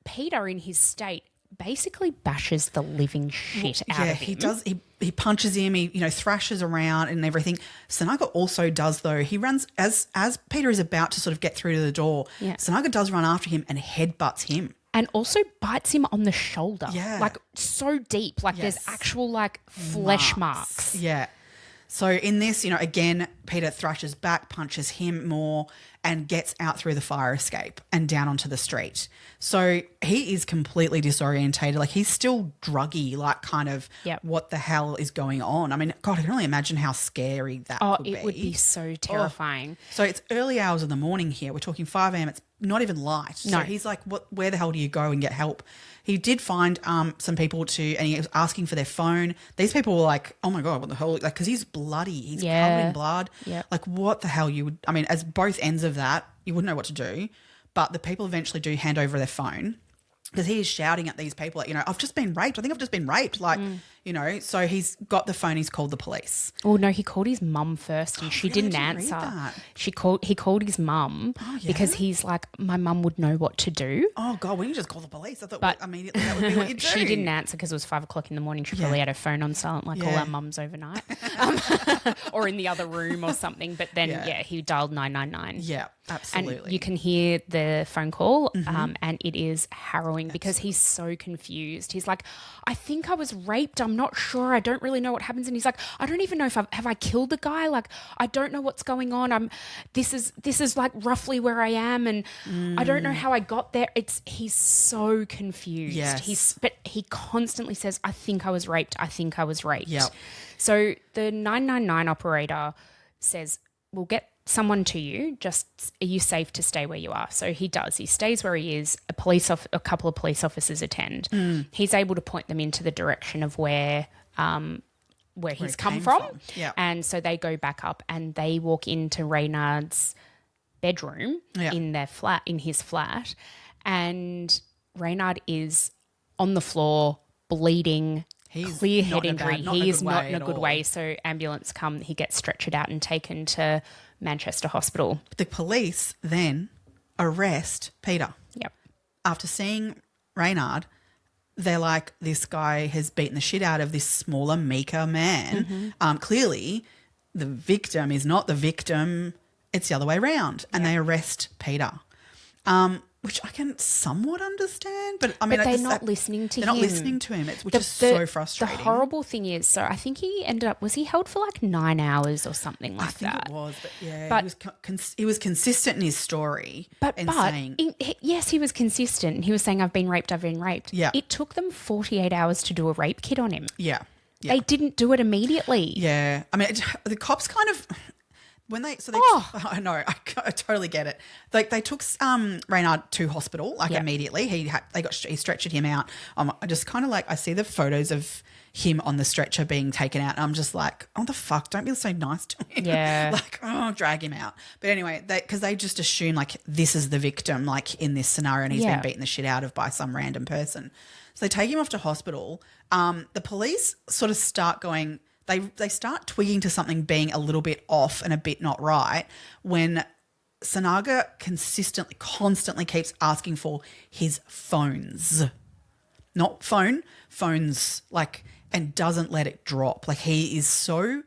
Peter in his state basically bashes the living shit out of him. He does. He punches him. He thrashes around and everything. Sinaga also does though. He runs as Peter is about to sort of get through to the door. Yeah. Sinaga does run after him and headbutts him. And also bites him on the shoulder. Yeah. Like so deep. Like there's actual like flesh marks. Yeah. So in this, again, Peter thrashes back, punches him more and gets out through the fire escape and down onto the street. So he is completely disorientated. Like he's still druggy, like kind of what the hell is going on. I mean, God, I can only imagine how scary that would be. Oh, it would be so terrifying. So it's early hours of the morning here. We're talking 5 a.m. It's not even light. No. So he's like, where the hell do you go and get help? He did find some people and he was asking for their phone. These people were like, oh my God, what the hell? Like, because he's bloody. He's covered in blood. Yep. Like, what the hell as both ends of that, you wouldn't know what to do. But the people eventually do hand over their phone because he is shouting at these people, like, I've just been raped. I think I've just been raped. Like, so he's got the phone. He's called the police. Oh, no, he called his mum first and she didn't answer. He called his mum because he's like, my mum would know what to do. Oh, God, well, you just call the police. I thought immediately that would be what you do. She didn't answer because it was 5 o'clock in the morning. She probably had her phone on silent like all our mums overnight or in the other room or something. But then, he dialed 999. Yeah, absolutely. And you can hear the phone call and it is harrowing because he's so confused. He's like, I think I was raped. I'm not sure. I don't really know what happens. And he's like, I don't even know if have I killed the guy? Like, I don't know what's going on. This is like roughly where I am. And I don't know how I got there. He's so confused. Yes. But he constantly says, I think I was raped. I think I was raped. Yep. So the 999 operator says, we'll get someone to you, just are you safe to stay where you are? So he does. He stays where he is. A couple of police officers attend. He's able to point them into the direction of where he's come from. Yeah. And so they go back up and they walk into Reynard's bedroom in his flat, and Reynard is on the floor bleeding. Clear head injury. He is not in a good way. So ambulance come, he gets stretchered out and taken to Manchester Hospital. The police then arrest Peter. Yep. After seeing Reynard, they're like, this guy has beaten the shit out of this smaller, meeker man. Clearly, the victim is not the victim. It's the other way around. And they arrest Peter. Which I can somewhat understand, but I mean, they're not listening to him. They're not listening to him, which is so frustrating. The horrible thing is, so I think he was he held for like 9 hours or something like that? I think it was, but he was consistent in his story. Yes, he was consistent. He was saying, I've been raped. Yeah. It took them 48 hours to do a rape kit on him. Yeah. They didn't do it immediately. Yeah. I mean, the cops kind of... I know, I totally get it. Like they took Reynard to hospital immediately. He stretchered him out. I just kind of like, I see the photos of him on the stretcher being taken out, and I'm just like, oh the fuck, don't be so nice to him. Yeah, like drag him out. But anyway, because they just assume like this is the victim, like in this scenario, and he's been beaten the shit out of by some random person. So they take him off to hospital. The police sort of start going. They start twigging to something being a little bit off and a bit not right when Sinaga constantly keeps asking for his phones. Not phones, like, and doesn't let it drop. Like he is so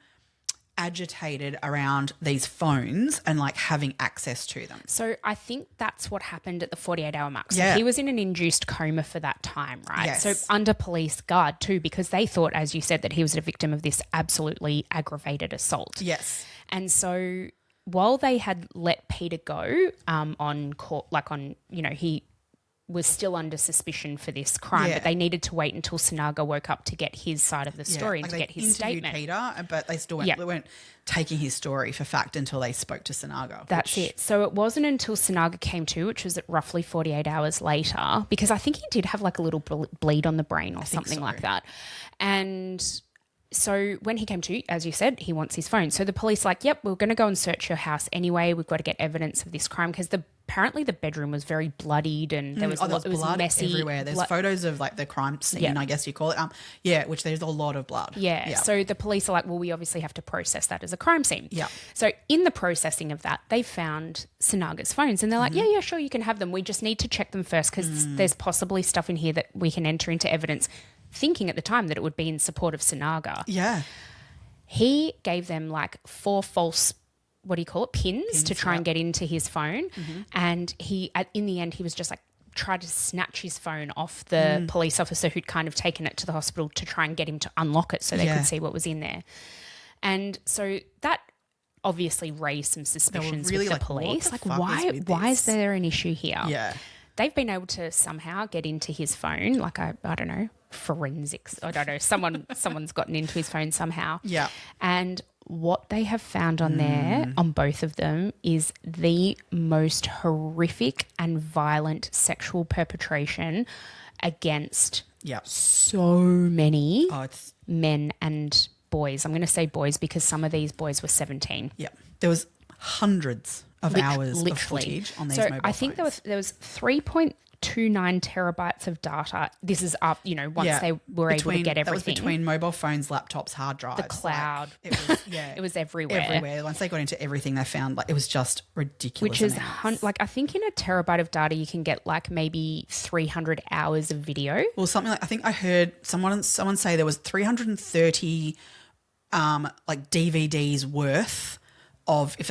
agitated around these phones and like having access to them. So I think that's what happened at the 48-hour mark. So he was in an induced coma for that time, right? Yes. So under police guard too, because they thought, as you said, that he was a victim of this absolutely aggravated assault. Yes. And so while they had let Peter go on court, he was still under suspicion for this crime, but they needed to wait until Sinaga woke up to get his side of the story and to get his statement. Peter, but they still weren't taking his story for fact until they spoke to Sinaga. That's it. So it wasn't until Sinaga came to, which was at roughly 48 hours later, because I think he did have like a little bleed on the brain or something like that. And so when he came to, as you said, he wants his phone. So the police like, yep, we're going to go and search your house anyway. We've got to get evidence of this crime because the apparently the bedroom was very bloodied and there was, there was blood messy everywhere. There's photos of like the crime scene, Yeah. I guess you call it. Which there's a lot of blood. Yeah. So the police are like, well, we obviously have to process that as a crime scene. Yeah. So in the processing of that, they found Sinaga's phones and they're like, yeah, sure, you can have them. We just need to check them first because there's possibly stuff in here that we can enter into evidence, thinking at the time that it would be in support of Sinaga. Yeah. He gave them like 4 false, what do you call it, pins to try and get into his phone. And he, in the end, he was just like, tried to snatch his phone off the police officer who'd kind of taken it to the hospital to try and get him to unlock it so they could see what was in there. And so that obviously raised some suspicions really with the like, police. what the Like, fuck is with why this? is there an issue here? Yeah. They've been able to somehow get into his phone, like I don't know, forensics. I don't know. Someone's gotten into his phone somehow. Yeah. And what they have found on there, on both of them, is the most horrific and violent sexual perpetration against so many men and boys. I'm going to say boys because some of these boys were 17. Yeah. There was hundreds of hours of footage on these mobile I think phones. there was 3.29 terabytes of data. This is up, once they were able to get everything. That was between mobile phones, laptops, hard drives. The cloud. Like, it was, It was everywhere. Everywhere. Once they got into everything, they found like it was just ridiculous. Which is amounts. I think in a terabyte of data you can get like maybe 300 hours of video. Well, something like I think I heard someone say there was 330 like DVDs worth of if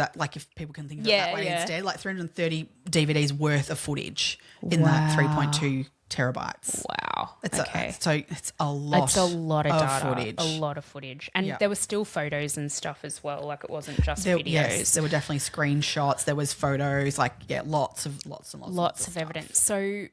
people can think of it that way instead, like 330 DVDs worth of footage in that 3.2 terabytes. Wow. It's okay. it's a lot. It's a lot of data, footage. a lot of footage, and there were still photos and stuff as well. Like it wasn't just videos. Yes, there were definitely screenshots. There was photos. Like lots of Lots of evidence. So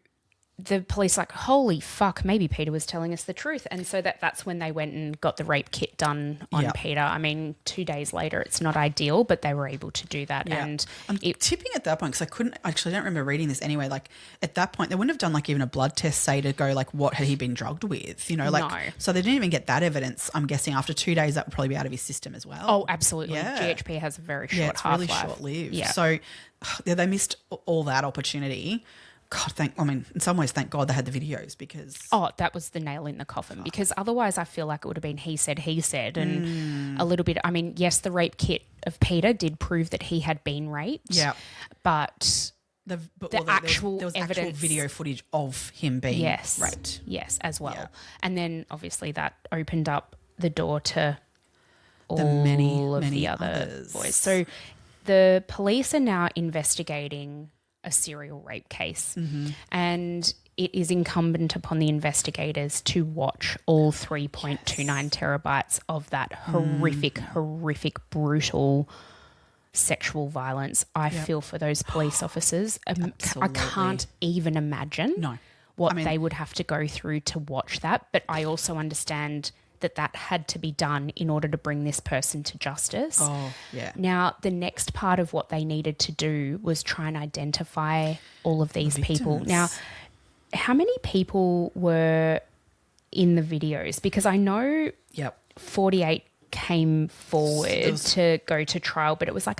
the police like, holy fuck, maybe Peter was telling us the truth. And so that's when they went and got the rape kit done on Peter. I mean, 2 days later, it's not ideal, but they were able to do that. Yeah. And I'm tipping at that point because I don't remember reading this anyway. Like at that point, they wouldn't have done like even a blood test, say to go like, what had he been drugged with? No. So they didn't even get that evidence. I'm guessing after 2 days, that would probably be out of his system as well. Oh, absolutely. Yeah. GHP has a very short it's half-life. really short-lived. Yeah. So they missed all that opportunity. God, in some ways, thank God they had the videos because... Oh, that was the nail in the coffin because otherwise I feel like it would have been he said and a little bit... I mean, yes, the rape kit of Peter did prove that he had been raped. Yeah. But there was actual video footage of him being raped. Yes, as well. Yeah. And then obviously that opened up the door to all of the other others. boys. So the police are now investigating a serial rape case and it is incumbent upon the investigators to watch all 3.29 terabytes of that horrific, brutal sexual violence. I feel for those police officers. I can't even imagine what they would have to go through to watch that, but I also understand that had to be done in order to bring this person to justice. Oh, yeah. Now, the next part of what they needed to do was try and identify all of these people. Now, how many people were in the videos? Because I know 48 came forward to go to trial, but it was like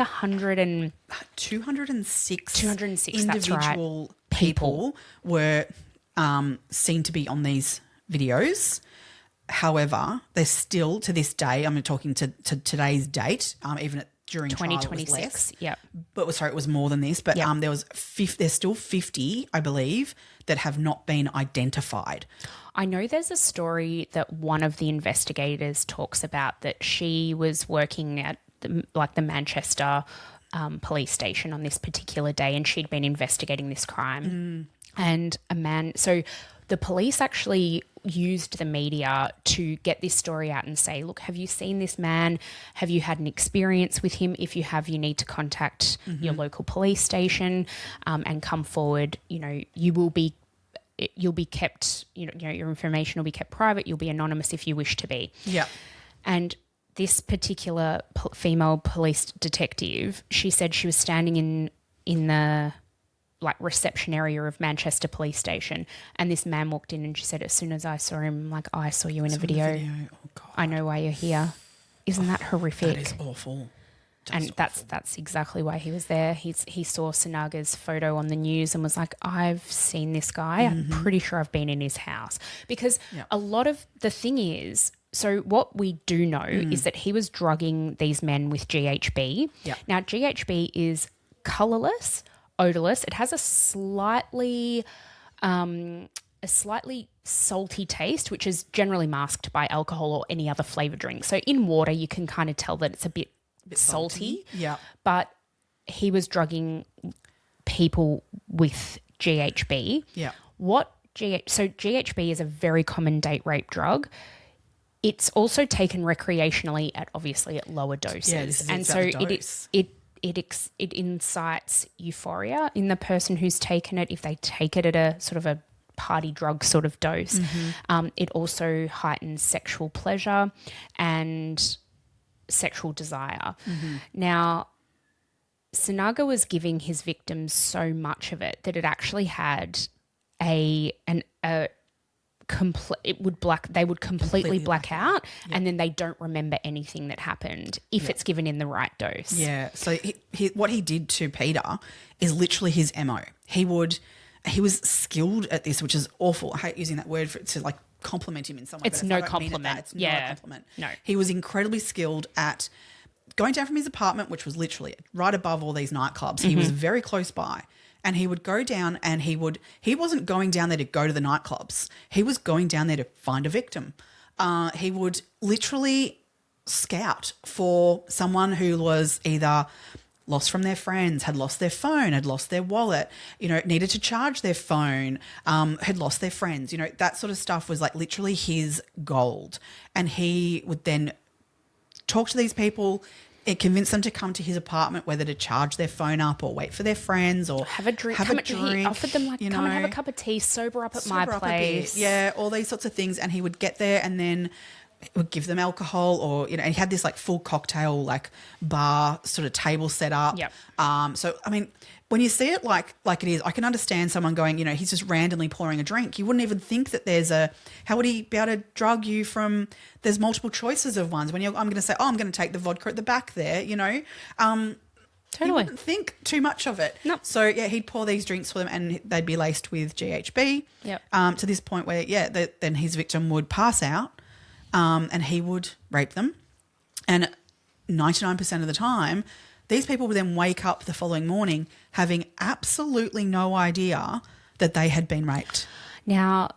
206 individual people were seen to be on these videos. However, there's still to this day, I'm talking to today's date, even during trial it was 2026. less. But sorry, it was more than this. But there's still 50, I believe, that have not been identified. I know there's a story that one of the investigators talks about that she was working at the Manchester police station on this particular day and she'd been investigating this crime. And so the police actually used the media to get this story out and say, look, have you seen this man? Have you had an experience with him? If you have, you need to contact your local police station and come forward. You'll be kept, your information will be kept private. You'll be anonymous if you wish to be. Yeah. And this particular female police detective, she said she was standing in the reception area of Manchester police station and this man walked in and she said, as soon as I saw him, I saw you in a video. Oh, God. I know why you're here. Isn't that horrific? That is awful. And that's exactly why he was there. He saw Sinaga's photo on the news and was like, I've seen this guy. I'm pretty sure I've been in his house. Because a lot of the thing is, so what we do know is that he was drugging these men with GHB. Yeah. Now, GHB is colourless, odourless. It has a slightly salty taste, which is generally masked by alcohol or any other flavoured drink. So in water, you can kind of tell that it's a bit salty. Yeah. But he was drugging people with GHB. Yeah. So GHB is a very common date rape drug. It's also taken recreationally at lower doses. Yeah, this is and so it incites euphoria in the person who's taken it if they take it at a sort of a party drug sort of dose. It also heightens sexual pleasure and sexual desire. Now, Sinaga was giving his victims so much of it that it actually had they would completely black out, and then they don't remember anything that happened if it's given in the right dose. Yeah. So what he did to Peter is literally his MO. He was skilled at this, which is awful. I hate using that word to like compliment him in some way. It's no compliment. It's not a compliment. No. He was incredibly skilled at going down from his apartment, which was literally right above all these nightclubs. He was very close by. And he would go down and he wasn't going down there to go to the nightclubs. He was going down there to find a victim. He would literally scout for someone who was either lost from their friends, had lost their phone, had lost their wallet, needed to charge their phone, had lost their friends. That sort of stuff was like literally his gold. And he would then talk to these people, it convinced them to come to his apartment, whether to charge their phone up or wait for their friends or have a drink. He offered them come and have a cup of tea, sober up at my place. Yeah, all these sorts of things. And he would get there and then would give them alcohol or, and he had this like full cocktail, like bar sort of table set up. Yep. So, I mean, when you see it like it is, I can understand someone going, he's just randomly pouring a drink. You wouldn't even think that how would he be able to drug you from, there's multiple choices of ones. When I'm going to say, I'm going to take the vodka at the back there, Totally. You wouldn't think too much of it. No. So, yeah, he'd pour these drinks for them and they'd be laced with GHB. Yep. To this point where, then his victim would pass out and he would rape them. And 99% of the time, these people would then wake up the following morning having absolutely no idea that they had been raped. Now,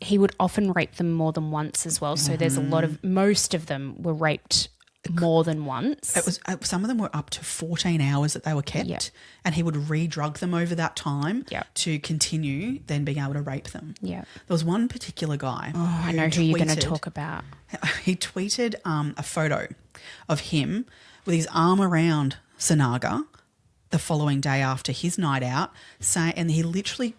he would often rape them more than once as well. So there's most of them were raped more than once. It was some of them were up to 14 hours that they were kept, and he would re-drug them over that time to continue then being able to rape them. Yeah. There was one particular guy. Oh, I know who you're going to talk about. He tweeted a photo of him with his arm around Sinaga the following day after his night out, and he literally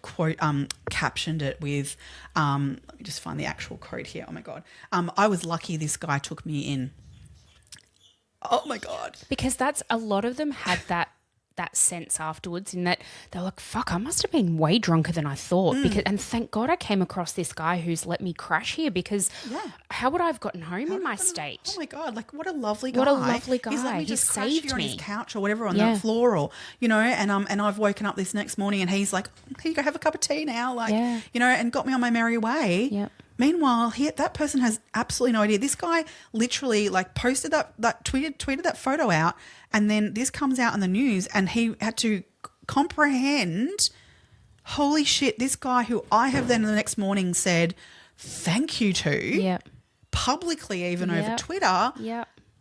captioned it with, let me just find the actual quote here. Oh my God. I was lucky this guy took me in. Oh my God. Because a lot of them had that sense afterwards in that they were like, fuck, I must have been way drunker than I thought. And thank God I came across this guy who's let me crash here because how would I have gotten home in my state? Oh my God, like what a lovely guy. What a lovely guy. He's let me just crash saved here on me. his couch or whatever on the floor or, and I've woken up this next morning and he's like, here you go, have a cup of tea now. And got me on my merry way. Yep. Meanwhile, that person has absolutely no idea. This guy literally posted tweeted that photo out, and then this comes out in the news, and he had to comprehend. Holy shit! This guy who I have then the next morning said thank you to, publicly even over Twitter,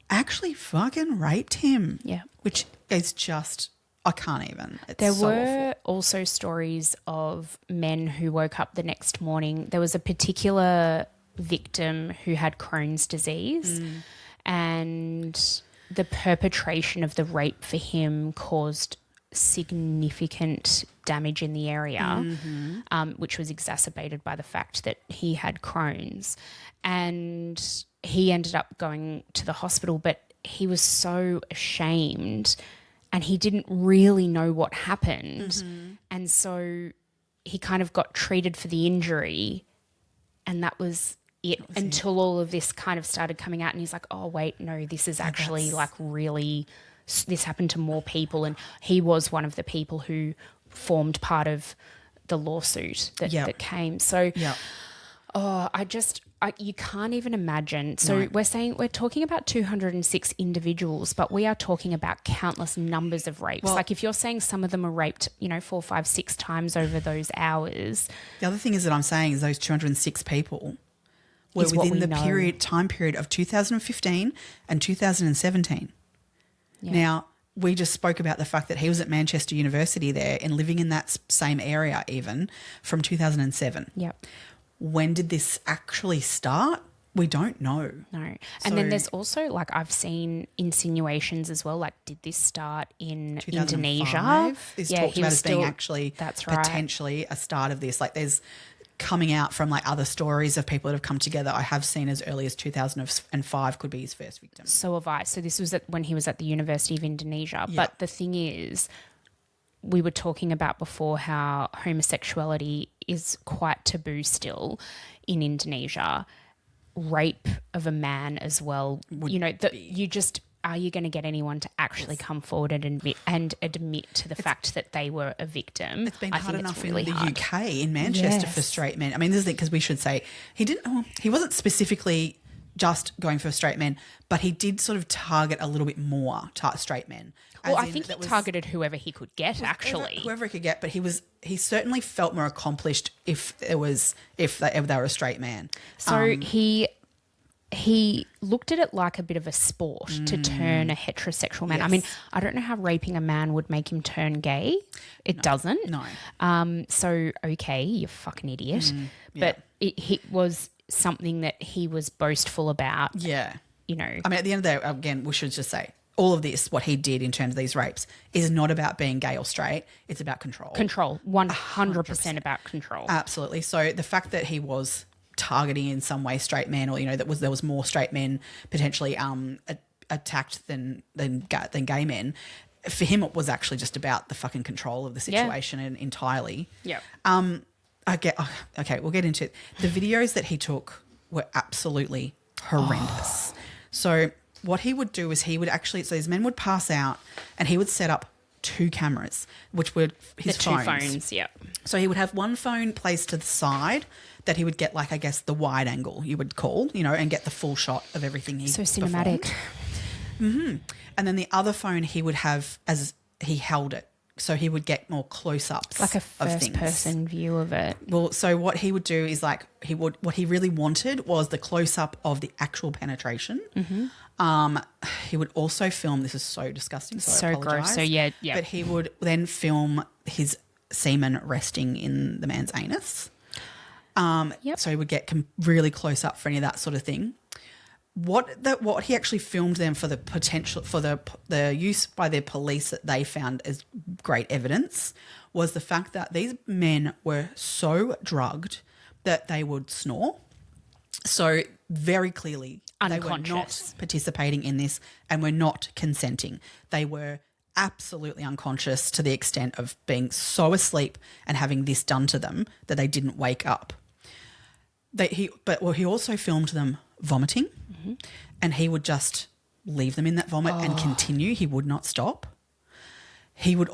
actually fucking raped him. Yeah, which is just. I can't even. There were also stories of men who woke up the next morning. There was a particular victim who had Crohn's disease and the perpetration of the rape for him caused significant damage in the area, which was exacerbated by the fact that he had Crohn's. And he ended up going to the hospital, but he was so ashamed and he didn't really know what happened. And so he kind of got treated for the injury and that was it until all of this kind of started coming out and he's like, oh, wait, no, this is actually like really this happened to more people, and he was one of the people who formed part of the lawsuit that came. So, you can't even imagine. So we're talking about 206 individuals, but we are talking about countless numbers of rapes. Like if you're saying some of them are raped, 4, 5, 6 times over those hours. The other thing is that I'm saying is those 206 people were within the time period of 2015 and 2017. Yeah. Now, we just spoke about the fact that he was at Manchester University there and living in that same area even from 2007. Yep. When did this actually start? We don't know. No. And then there's also, like, I've seen insinuations as well, like, did this start in Indonesia? Is talked about as being actually potentially a start of this. Like, there's coming out from, like, other stories of people that have come together. I have seen as early as 2005 could be his first victim. So have I. So this was when he was at the University of Indonesia. Yeah. But the thing is, we were talking about before how homosexuality is quite taboo still in Indonesia. Rape of a man as well. Are you going to get anyone to actually come forward and admit to the fact that they were a victim? It's been hard enough in the UK, in Manchester, for straight men. I mean, this is because we should say he wasn't specifically just going for straight men, but he did sort of target a little bit more straight men. Well, I think he targeted whoever he could get, actually. Whoever he could get, but he certainly felt more accomplished if they were a straight man. So he looked at it like a bit of a sport to turn a heterosexual man. Yes. I mean, I don't know how raping a man would make him turn gay. It doesn't. No. So, okay, you fucking idiot. But it was something that he was boastful about. Yeah. I mean, at the end of the day, again, we should just say, all of this, what he did in terms of these rapes, is not about being gay or straight. It's about control. Control. 100% about control. Absolutely. So the fact that he was targeting in some way straight men, or there was more straight men potentially attacked than gay men, for him it was actually just about the fucking control of the situation entirely. Yeah. Okay, we'll get into it. The videos that he took were absolutely horrendous. So what he would do is these men would pass out and he would set up 2 cameras, which were his phones. 2 phones, yeah. So he would have one phone placed to the side that he would get, like, I guess, the wide angle you would call, and get the full shot of everything he So cinematic. Mm-hmm. And then the other phone he would have as he held it. So he would get more close-ups like a of things. first-person view of it. Well, so what he would do is what he really wanted was the close-up of the actual penetration. Mm-hmm. He would also film, this is so disgusting, so I apologise. Gross. So, yeah. But he would then film his semen resting in the man's anus. So he would get really close up for any of that sort of thing. What he actually filmed them for the potential for the use by their police that they found as great evidence was the fact that these men were so drugged that they would snore. So very clearly they were not participating in this and were not consenting. They were absolutely unconscious to the extent of being so asleep and having this done to them that they didn't wake up. He also filmed them vomiting, and he would just leave them in that vomit and continue. He would not stop. He would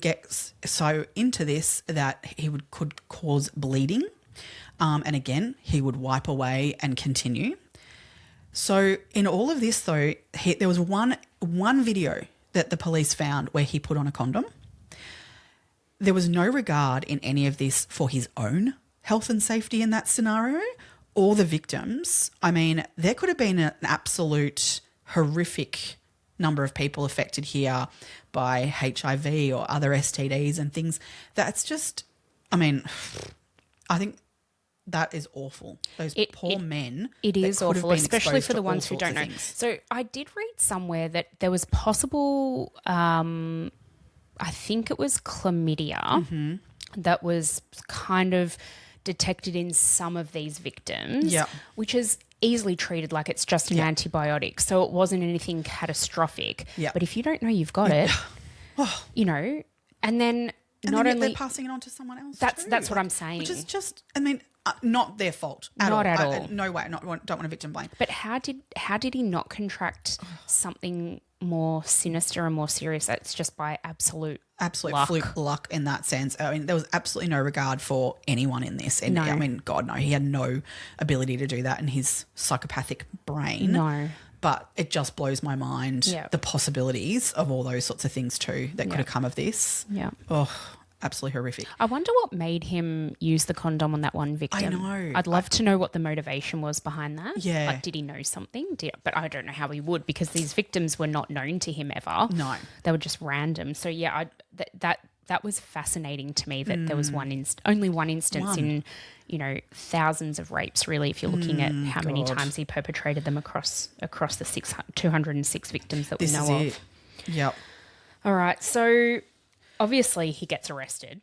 get so into this that could cause bleeding, and again he would wipe away and continue. So in all of this, though, there was one video that the police found where he put on a condom. There was no regard in any of this for his own health and safety in that scenario, or the victims. I mean, there could have been an absolute horrific number of people affected here by HIV or other STDs and things. That's just, I mean, I think that is awful. Those poor men. It is awful, especially for the ones who don't know. So I did read somewhere that there was possible, I think it was chlamydia that was kind of detected in some of these victims, which is easily treated like it's just an antibiotic. So it wasn't anything catastrophic. But if you don't know you've got it, and then not only they're passing it on to someone else. That's what I'm saying. Which is just, I mean, not their fault at all. Not at all. No way. Don't want a victim blame. But how did he not contract something more sinister and more serious, it's just by absolute luck. fluke luck in that sense. I mean, there was absolutely no regard for anyone in this. And No. I mean, God, no, he had no ability to do that in his psychopathic brain. No. But it just blows my mind, Yeah. the possibilities of all those sorts of things too that could have come of this. Yeah. Oh, absolutely horrific. I wonder what made him use the condom on that one victim. I know. I'd love to know what the motivation was behind that. Yeah. Like, did he know something? But I don't know how he would, because these victims were not known to him ever. No. They were just random. So, yeah, that was fascinating to me, that there was only one instance in, thousands of rapes, really, if you're looking at how many times he perpetrated them across the 206 victims that we know of. It. Yep. All right. So obviously he gets arrested.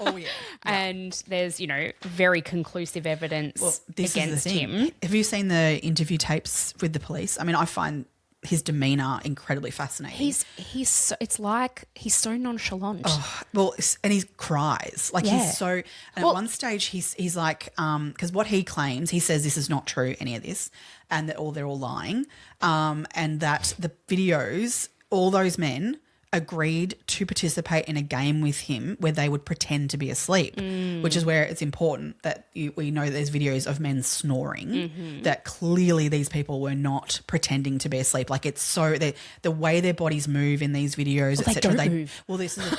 Oh, yeah. And there's, very conclusive evidence against him. Have you seen the interview tapes with the police? I mean, I find his demeanour incredibly fascinating. It's like he's so nonchalant. Well, and he cries. Like, he's so... And at one stage, he's like... Because what he claims, he says this is not true, any of this, and that they're all lying, and that the videos, all those men agreed to participate in a game with him where they would pretend to be asleep, which is where it's important that we know there's videos of men snoring, that clearly these people were not pretending to be asleep. Like, it's so the way their bodies move in these videos, etc. They don't move. Well, this is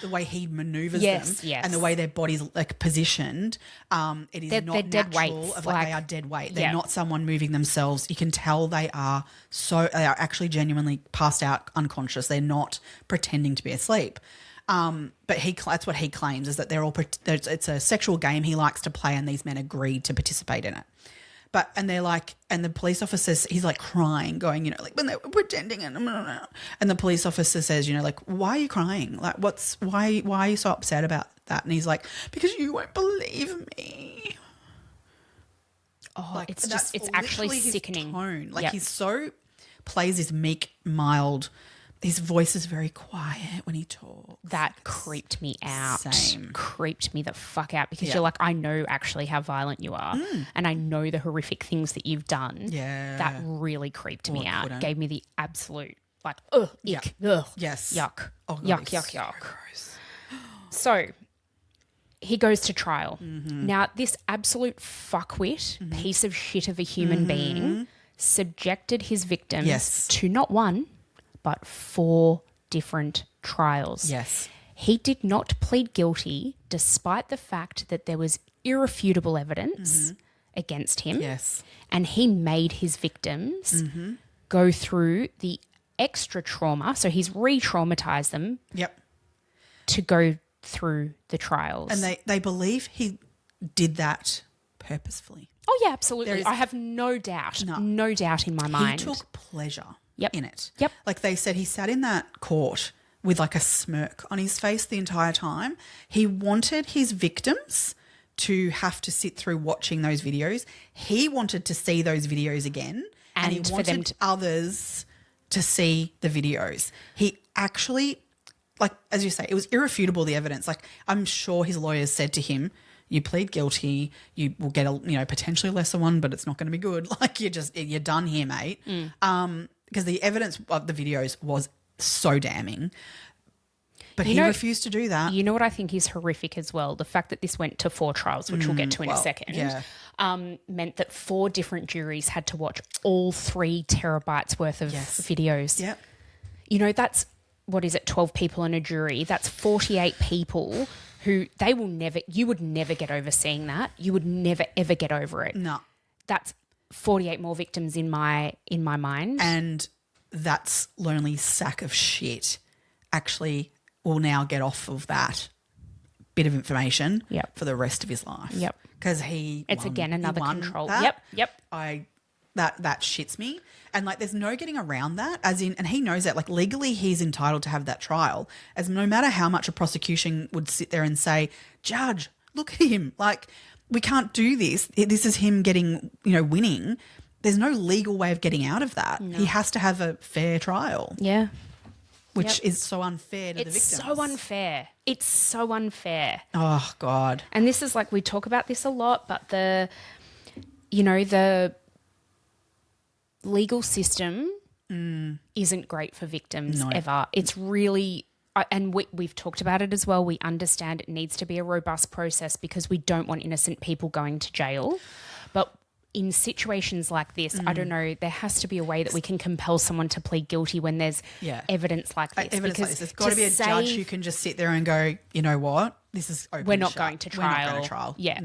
the way he maneuvers Yes, them, yes. and the way their bodies like positioned. It is They're not dead natural. weights, They are dead weight. They're not someone moving themselves. You can tell they are actually genuinely passed out, unconscious. They're not pretending to be asleep. But that's what he claims, is that it's a sexual game he likes to play, and these men agreed to participate in it. And they're like, and the police officer, he's like crying, going, like, when they were pretending, and the police officer says, like, why are you crying? Like, why are you so upset about that? And he's like, because you won't believe me. Oh, Like, it's actually literally his sickening. tone. Like, he's so plays this meek, mild. His voice is very quiet when he talks. That creeped me out. Same. Creeped me the fuck out, because you're like, I know actually how violent you are, and I know the horrific things that you've done. Yeah. That really creeped me out. wouldn't. Gave me the absolute, like, ugh, ick, ugh. Yes. Yuck. Oh, God, yuck, it's yuck, so yuck. gross. So he goes to trial. Now, this absolute fuckwit piece of shit of a human being subjected his victims Yes. to not one, but 4 different trials. Yes. He did not plead guilty, despite the fact that there was irrefutable evidence against him. Yes. And he made his victims go through the extra trauma. So he's re-traumatized them Yep. to go through the trials. And they believe he did that purposefully. Oh, yeah, absolutely. I have no doubt. No doubt in my mind. He took pleasure Yep. in it. Yep. Like they said, he sat in that court with like a smirk on his face the entire time. He wanted his victims to have to sit through watching those videos. He wanted to see those videos again, and he And for wanted them to- others to see the videos. He actually, like, as you say, it was irrefutable, the evidence. Like, I'm sure his lawyers said to him, you plead guilty, you will get a potentially lesser one, but it's not going to be good. Like, you're done here, mate. Because the evidence of the videos was so damning. But he refused to do that. You know what I think is horrific as well? The fact that this went to 4 trials, which we'll get to in a second, meant that 4 different juries had to watch all 3 terabytes worth of videos. Yep. That's, 12 people in a jury. That's 48 people who you would never get over seeing that. You would never, ever get over it. No. That's 48 more victims in my mind. And that lonely sack of shit actually will now get off of that bit of information for the rest of his life. Yep. Because it's again another control. That. Yep. That shits me. And like, there's no getting around that, and he knows that, like, legally he's entitled to have that trial, as no matter how much a prosecution would sit there and say, judge, look at him. Like, we can't do this. This is him getting, winning. There's no legal way of getting out of that. No. He has to have a fair trial. Yeah. Which is so unfair to the victims. It's so unfair. It's so unfair. Oh, God. And this is like, we talk about this a lot, but the legal system isn't great for victims ever. It's really, and we've talked about it as well. We understand it needs to be a robust process because we don't want innocent people going to jail. But in situations like this, I don't know, there has to be a way that we can compel someone to plead guilty when there's evidence like this. Evidence like this. There's got to be a judge who can just sit there and go, you know what, this is open. We're not going to trial. We're not going to trial. Yeah.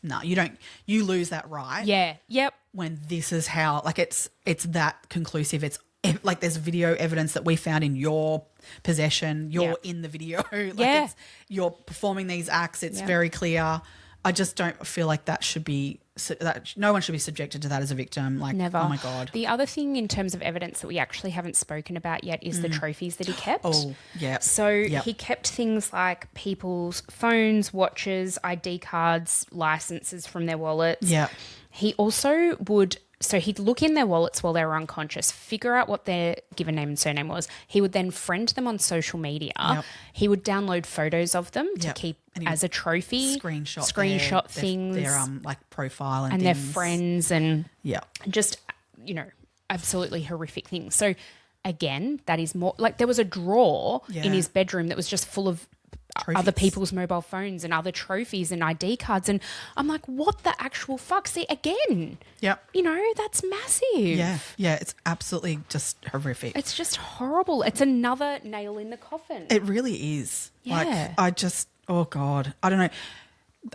No, you don't. You lose that right. Yeah. Yep. When this is how, like, it's that conclusive. It's like there's video evidence that we found in your possession. You're in the video. Like you're performing these acts. It's very clear. I just don't feel like that should be, that no one should be subjected to that as a victim. Like, never. Oh my God. The other thing in terms of evidence that we actually haven't spoken about yet is the trophies that he kept. Oh, yeah. So he kept things like people's phones, watches, ID cards, licenses from their wallets. Yeah. He also would, so he'd look in their wallets while they were unconscious, figure out what their given name and surname was. He would then friend them on social media. Yep. He would download photos of them to keep as a trophy. Screenshot things. Their like profile and their things. friends and just, you know, absolutely horrific things. So again, that is more like there was a drawer in his bedroom that was just full of trophies. Other people's mobile phones and other trophies and ID cards. And I'm like, what the actual fuck? See, again, you know, that's massive. Yeah, it's absolutely just horrific. It's just horrible. It's another nail in the coffin. It really is. Yeah. Like, oh God, I don't know.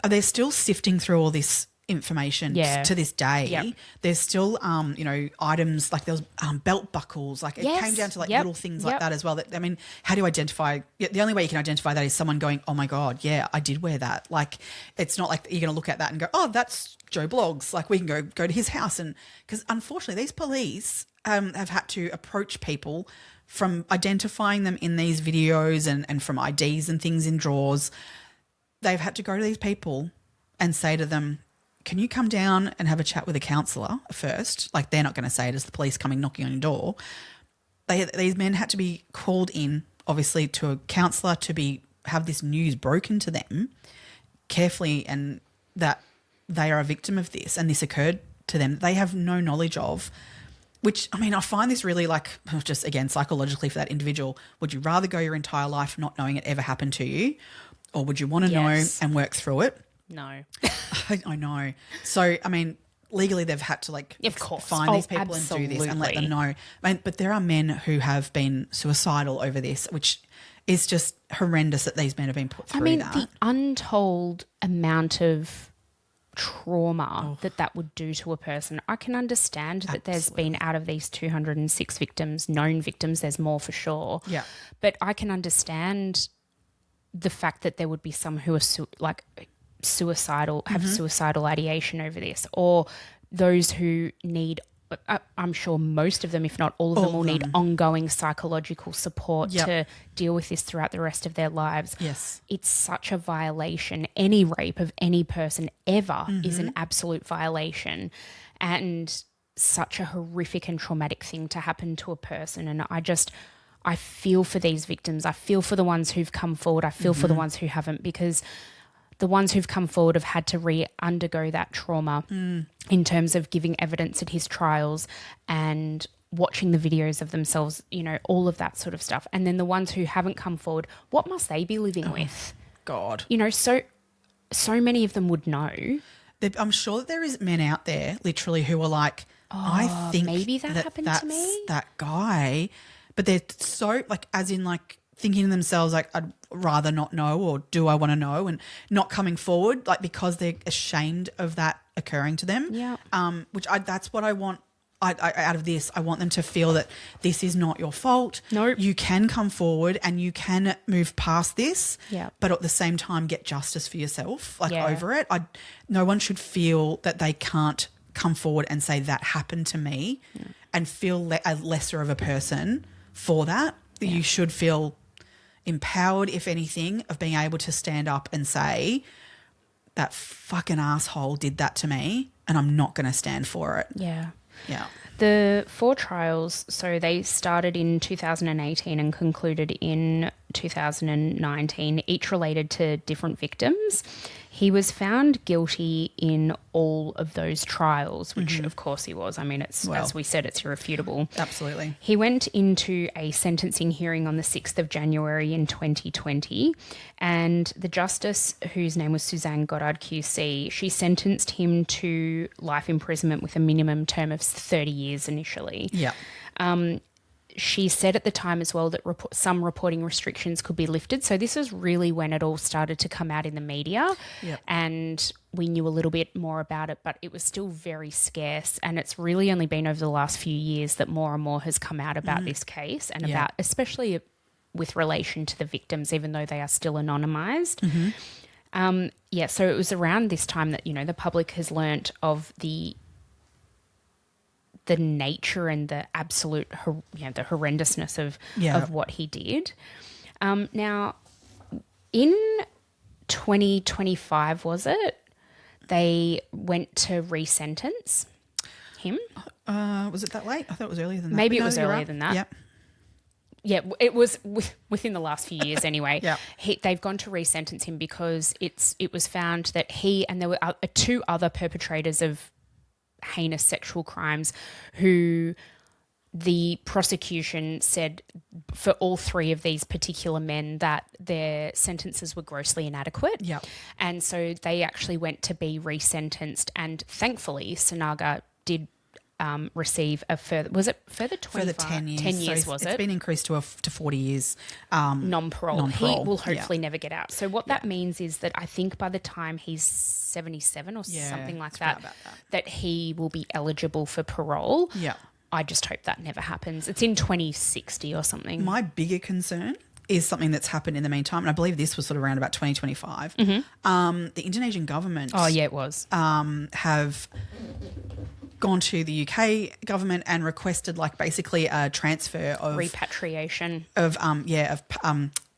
They're still sifting through all this information to this day. Yep. There's still, you know, items like there was belt buckles. Like it came down to like little things like that as well. That, I mean, how do you identify? The only way you can identify that is someone going, oh my God, yeah, I did wear that. Like it's not like you're going to look at that and go, oh, that's Joe Bloggs. Like we can go to his house. And because unfortunately these police have had to approach people from identifying them in these videos and from IDs and things in drawers. They've had to go to these people and say to them, can you come down and have a chat with a counsellor first? Like they're not going to say it as the police coming knocking on your door. These men had to be called in, obviously, to a counsellor to have this news broken to them carefully, and that they are a victim of this and this occurred to them. They have no knowledge of, which, I mean, I find this really like just, again, psychologically for that individual. Would you rather go your entire life not knowing it ever happened to you, or would you want to know and work through it? No. I know. So, I mean, legally they've had to like find these people and do this and let them know. I mean, but there are men who have been suicidal over this, which is just horrendous that these men have been put through that. The untold amount of trauma that would do to a person. I can understand that there's been, out of these 206 victims, known victims, there's more for sure. Yeah. But I can understand the fact that there would be some who are suicidal, have suicidal ideation over this, or those who need, I'm sure most of them, if not all of them, will need ongoing psychological support to deal with this throughout the rest of their lives. Yes. It's such a violation. Any rape of any person ever is an absolute violation, and such a horrific and traumatic thing to happen to a person. And I feel for these victims. I feel for the ones who've come forward. I feel for the ones who haven't, because the ones who've come forward have had to undergo that trauma in terms of giving evidence at his trials and watching the videos of themselves, you know, all of that sort of stuff. And then the ones who haven't come forward, what must they be living with? God. You know, so many of them would know. I'm sure that there is men out there literally who are like, I think maybe that happened to me. That guy. But they're so like, as in like, thinking to themselves like, I'd rather not know, or do I want to know, and not coming forward, like because they're ashamed of that occurring to them. Yeah. That's what I want. I out of this, I want them to feel that this is not your fault. Nope. You can come forward and you can move past this. Yeah. But at the same time, get justice for yourself, like over it. No one should feel that they can't come forward and say that happened to me and feel a lesser of a person for that. Yeah. You should feel empowered, if anything, of being able to stand up and say, that fucking asshole did that to me and I'm not going to stand for it. Yeah. Yeah. The 4 trials, so they started in 2018 and concluded in 2019, each related to different victims. He was found guilty in all of those trials, which of course he was. I mean, as we said, it's irrefutable. Absolutely. He went into a sentencing hearing on the 6th of January in 2020, and the justice, whose name was Suzanne Goddard QC, she sentenced him to life imprisonment with a minimum term of 30 years initially. Yeah. She said at the time as well that some reporting restrictions could be lifted. So this was really when it all started to come out in the media, and we knew a little bit more about it, but it was still very scarce. And it's really only been over the last few years that more and more has come out about this case and about, especially with relation to the victims, even though they are still anonymised. So it was around this time that, the public has learnt of the nature and the absolute, the horrendousness of what he did. Now, in 2025, was it? They went to resentence him. Was it that late? I thought it was earlier than that. Maybe it was earlier than that. Yep. Yeah, it was within the last few years anyway. They've gone to resentence him because it was found that he and there were two other perpetrators of heinous sexual crimes who the prosecution said for all three of these particular men that their sentences were grossly inadequate. And so they actually went to be resentenced, and thankfully Sinaga did receive a further 10 years. 10 years, so was it's it? been increased to 40 years. Non-parole. He will hopefully never get out. So what that means is that I think by the time he's 77 or something like that he will be eligible for parole. I just hope that never happens. It's in 2060 or something. My bigger concern is something that's happened in the meantime, and I believe this was sort of around about 2025. The Indonesian government it was. Have gone to the UK government and requested basically a transfer of repatriation of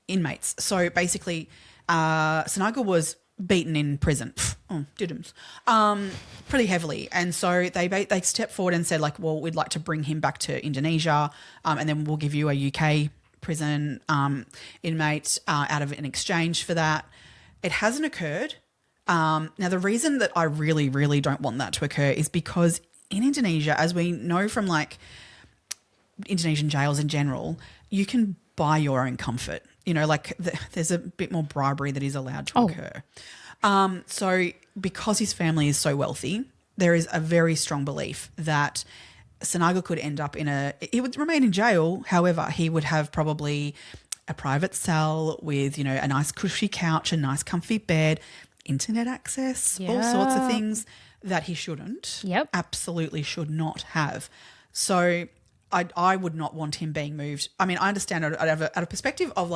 inmates. So basically, Sinaga was beaten in prison, pretty heavily, and so they stepped forward and said well, we'd like to bring him back to Indonesia, and then we'll give you a UK prison inmate out of an exchange for that. It hasn't occurred. Now, the reason that I really, really don't want that to occur is because in Indonesia, as we know from Indonesian jails in general, you can buy your own comfort. There's a bit more bribery that is allowed to occur. So because his family is so wealthy, there is a very strong belief that Sinaga could end up he would remain in jail. However, he would have probably a private cell with, a nice cushy couch, a nice comfy bed, internet access, all sorts of things that he shouldn't. Absolutely should not have. So I would not want him being moved. I mean, I understand it at a perspective of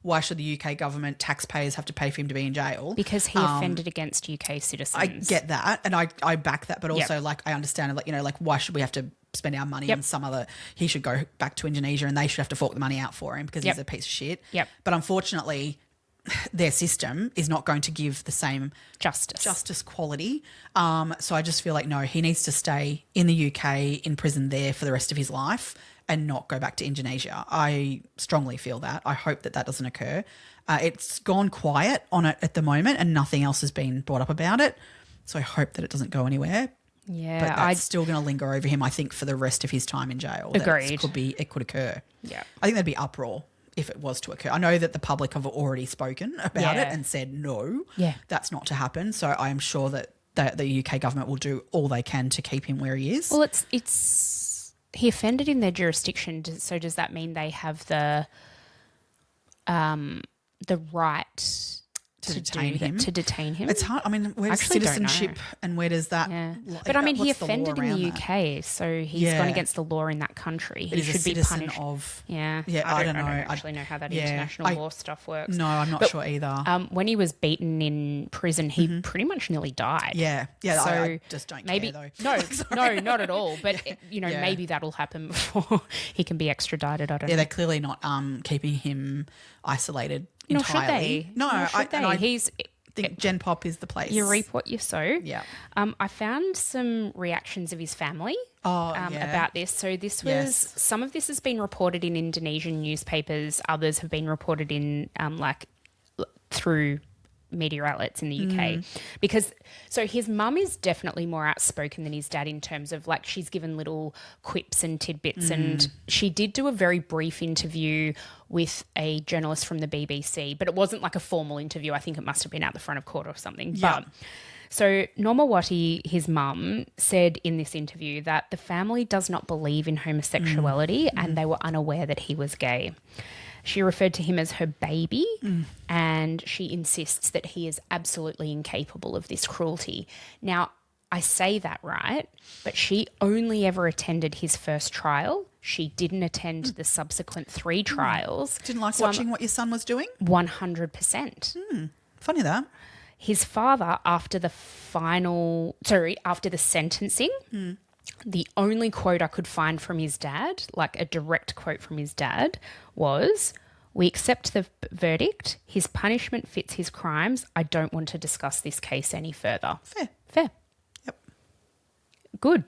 why should the UK government, taxpayers, have to pay for him to be in jail? Because he offended against UK citizens. I get that, and I back that, but also I understand it. Why should we have to spend our money on some other? He should go back to Indonesia, and they should have to fork the money out for him because he's a piece of shit. But unfortunately, their system is not going to give the same justice quality. So I just feel no, he needs to stay in the UK in prison there for the rest of his life and not go back to Indonesia. I strongly feel that. I hope that doesn't occur. It's gone quiet on it at the moment and nothing else has been brought up about it. So I hope that it doesn't go anywhere. Yeah, but that's still going to linger over him, I think, for the rest of his time in jail. Agreed. It could occur. Yeah. I think there'd be uproar if it was to occur. I know that the public have already spoken about it and said no, that's not to happen. So I am sure that the UK government will do all they can to keep him where he is. Well, he offended in their jurisdiction. So does that mean they have the right to detain him? It's hard. I mean, where's citizenship and where does that? But I mean, he offended in the UK, so he's gone against the law in that country. He should be punished. I don't actually know how that international law stuff works. No, I'm not sure either. When he was beaten in prison, he pretty much nearly died. So I just don't care though. No, not at all. But maybe that'll happen before he can be extradited. I don't know. They're clearly not keeping him isolated entirely. Should they? I think Gen Pop is the place. You reap what you sow. Yeah. I found some reactions of his family about this. So this was some of this has been reported in Indonesian newspapers. Others have been reported in through media outlets in the UK. Because, so his mum is definitely more outspoken than his dad in terms of like she's given little quips and tidbits. And she did do a very brief interview with a journalist from the BBC, but it wasn't like a formal interview. I think it must have been out the front of court or something. Yeah. But so Normawati, his mum, said in this interview that the family does not believe in homosexuality and they were unaware that he was gay. She referred to him as her baby and she insists that he is absolutely incapable of this cruelty. Now, I say that right, but she only ever attended his first trial. She didn't attend the subsequent 3 trials. Didn't like watching what your son was doing? 100%. Funny that. His father, after the sentencing, the only quote I could find from his dad, like a direct quote from his dad, was, "We accept the verdict. His punishment fits his crimes. I don't want to discuss this case any further." Fair. Yep. Good.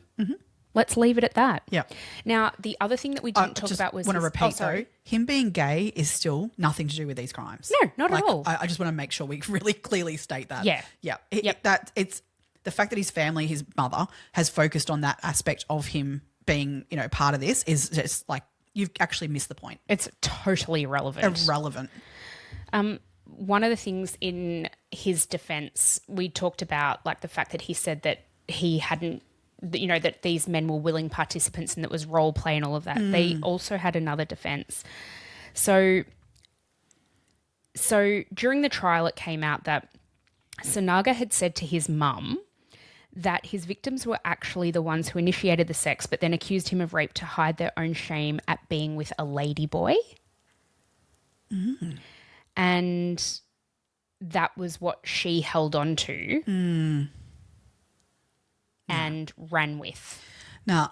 Let's leave it at that. Yeah. Now, the other thing that we didn't talk about was... I want to repeat, though, him being gay is still nothing to do with these crimes. No, not at all. I just want to make sure we really clearly state that. Yeah. Yeah. Yep. It's the fact that his family, his mother, has focused on that aspect of him being, you know, part of this is just like you've actually missed the point. It's totally irrelevant. Irrelevant. One of the things in his defense, we talked about like the fact that he said that he hadn't, you know, that these men were willing participants and that was role play and all of that. They also had another defense. So during the trial, it came out that Sinaga had said to his mum that his victims were actually the ones who initiated the sex, but then accused him of rape to hide their own shame at being with a ladyboy. And that was what she held on to and ran with. No.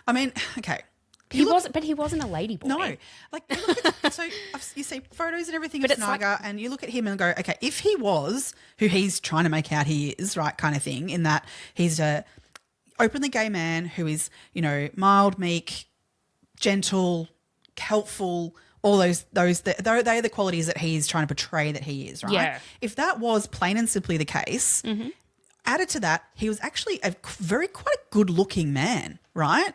I mean, okay. He wasn't a ladyboy. No. Like, you look at, so you see photos and everything of Sinaga and you look at him and go, okay, if he was who he's trying to make out he is, right, kind of thing, in that he's a openly gay man who is, you know, mild, meek, gentle, helpful, all they're the qualities that he's trying to portray that he is, right? Yeah. If that was plain and simply the case, added to that, he was actually quite a good-looking man, right?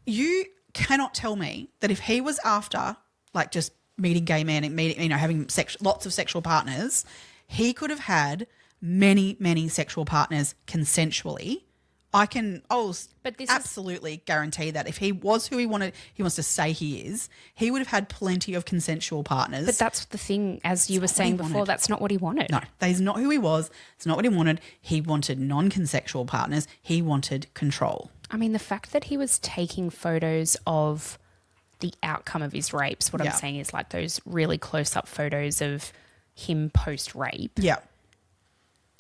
You cannot tell me that if he was after, like, just meeting gay men and having lots of sexual partners, he could have had many, many sexual partners consensually. I'll absolutely guarantee that if he was who he wants to say he is, he would have had plenty of consensual partners. But that's the thing, as you were saying before, that's not what he wanted. No, that is not who he was. It's not what he wanted. He wanted non-consensual partners. He wanted control. I mean, the fact that he was taking photos of the outcome of his rapes, what I'm saying is like those really close-up photos of him post-rape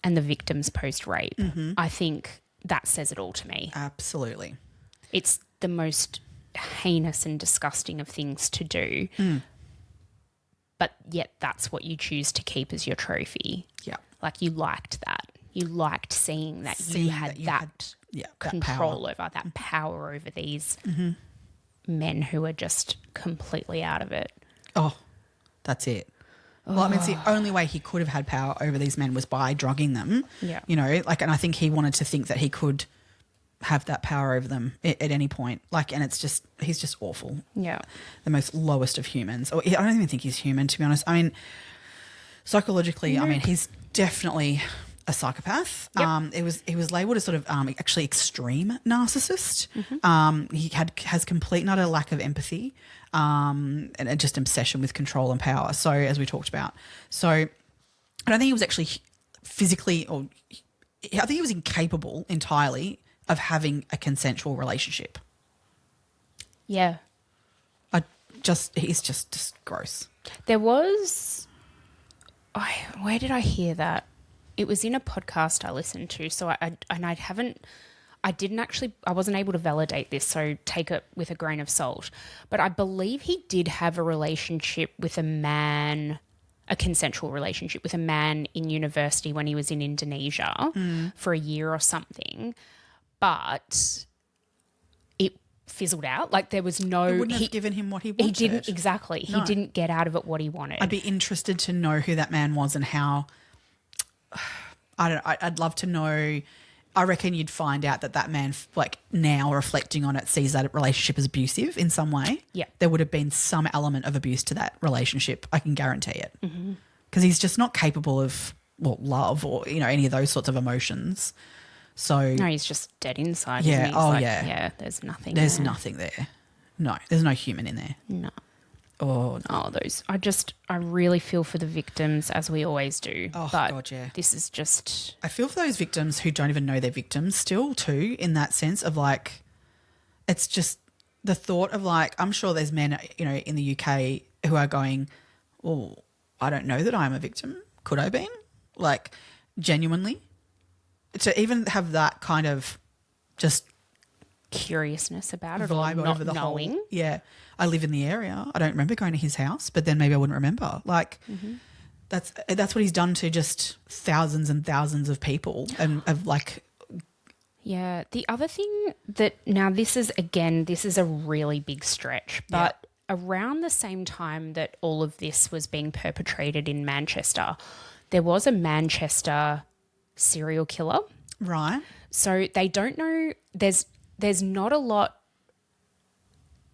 and the victims post-rape, I think that says it all to me. Absolutely. It's the most heinous and disgusting of things to do, but yet that's what you choose to keep as your trophy. Yeah. Like you liked that. You liked seeing that you had that control over, that power over these men who are just completely out of it. Oh, that's it. Well, I mean, it's the only way he could have had power over these men was by drugging them. Yeah. You know, like, and I think he wanted to think that he could have that power over them at any point. Like, and he's just awful. Yeah. The most lowest of humans. Or I don't even think he's human, to be honest. I mean, psychologically, I mean, he's definitely a psychopath. Yep. He was labelled as sort of actually extreme narcissist. He has complete and utter lack of empathy, and just obsession with control and power. So as we talked about, so I don't think he was actually physically, I think he was incapable entirely of having a consensual relationship. Yeah. He's just gross. There was, where did I hear that? It was in a podcast I listened to. So I wasn't able to validate this, so take it with a grain of salt. But I believe he did have a relationship with a man, a consensual relationship with a man in university when he was in Indonesia for a year or something. But fizzled out. Like there was no... It wouldn't have given him what he wanted. He didn't, exactly. No. He didn't get out of it what he wanted. I'd be interested to know who that man was and how... I'd love to know... I reckon you'd find out that man, like now reflecting on it, sees that relationship as abusive in some way. Yeah. There would have been some element of abuse to that relationship. I can guarantee it. Because he's just not capable of, love or, any of those sorts of emotions. So... No, he's just dead inside. Yeah. Isn't he? He's Oh, like, yeah. Yeah, there's nothing There's there. nothing there. No, there's no human in there. No. Oh, Oh, those. I really feel for the victims, as we always do. Oh, but God, yeah. This is just... I feel for those victims who don't even know they're victims still too, in that sense of like, it's just the thought of like, I'm sure there's men, in the UK who are going, oh, I don't know that I'm a victim. Could I be? Like, genuinely. To even have that kind of just curiousness about it, vibe or not over the knowing. whole. Yeah. I live in the area. I don't remember going to his house, but then maybe I wouldn't remember. Like, that's what he's done to just thousands and thousands of people and of like... Yeah. The other thing that now this is a really big stretch, but around the same time that all of this was being perpetrated in Manchester, there was a Manchester serial killer. Right. So they don't know, there's not a lot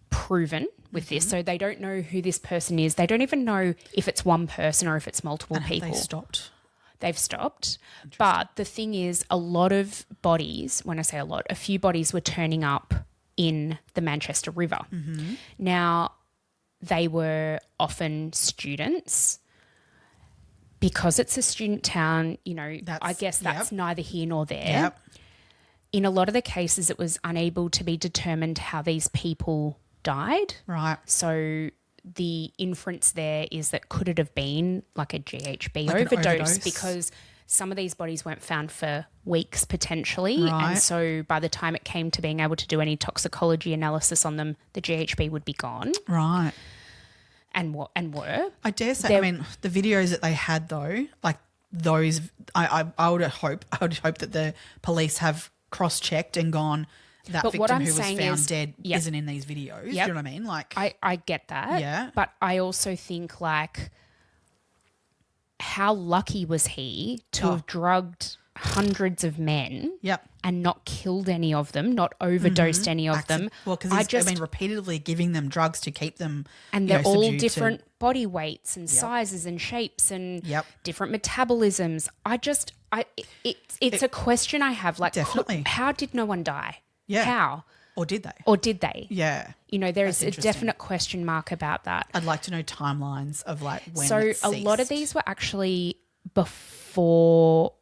proven with this. So they don't know who this person is. They don't even know if it's one person or if it's multiple people. They stopped. They've stopped. But the thing is, a lot of bodies, when I say a lot, a few bodies were turning up in the Manchester River. Now, they were often students. Because it's a student town, I guess that's neither here nor there. Yep. In a lot of the cases, it was unable to be determined how these people died. Right. So the inference there is that could it have been like a GHB Like an overdose, overdose? because some of these bodies weren't found for weeks potentially. Right. And so by the time it came to being able to do any toxicology analysis on them, the GHB would be gone. Right. And were. I dare say, the videos that they had though, like those, I would hope that the police have cross-checked and gone, that But what victim I'm who was saying found is- dead Yep. isn't in these videos. Do you Yep. know what I mean? Like, I get that. Yeah. But I also think, like, how lucky was he to have drugged hundreds of men Yep. and not killed any of them, not overdosed any of them? Well, because he's been repeatedly giving them drugs to keep them, and they're all subdued to- different body weights and sizes and shapes and Yep. different metabolisms. It's a question I have. Like, Definitely. how did no one die? Yeah. How? Or did they? Or did they? Yeah. There's a interesting. definite question mark about that. I'd like to know timelines of like when So it a lot of ceased. these were actually before.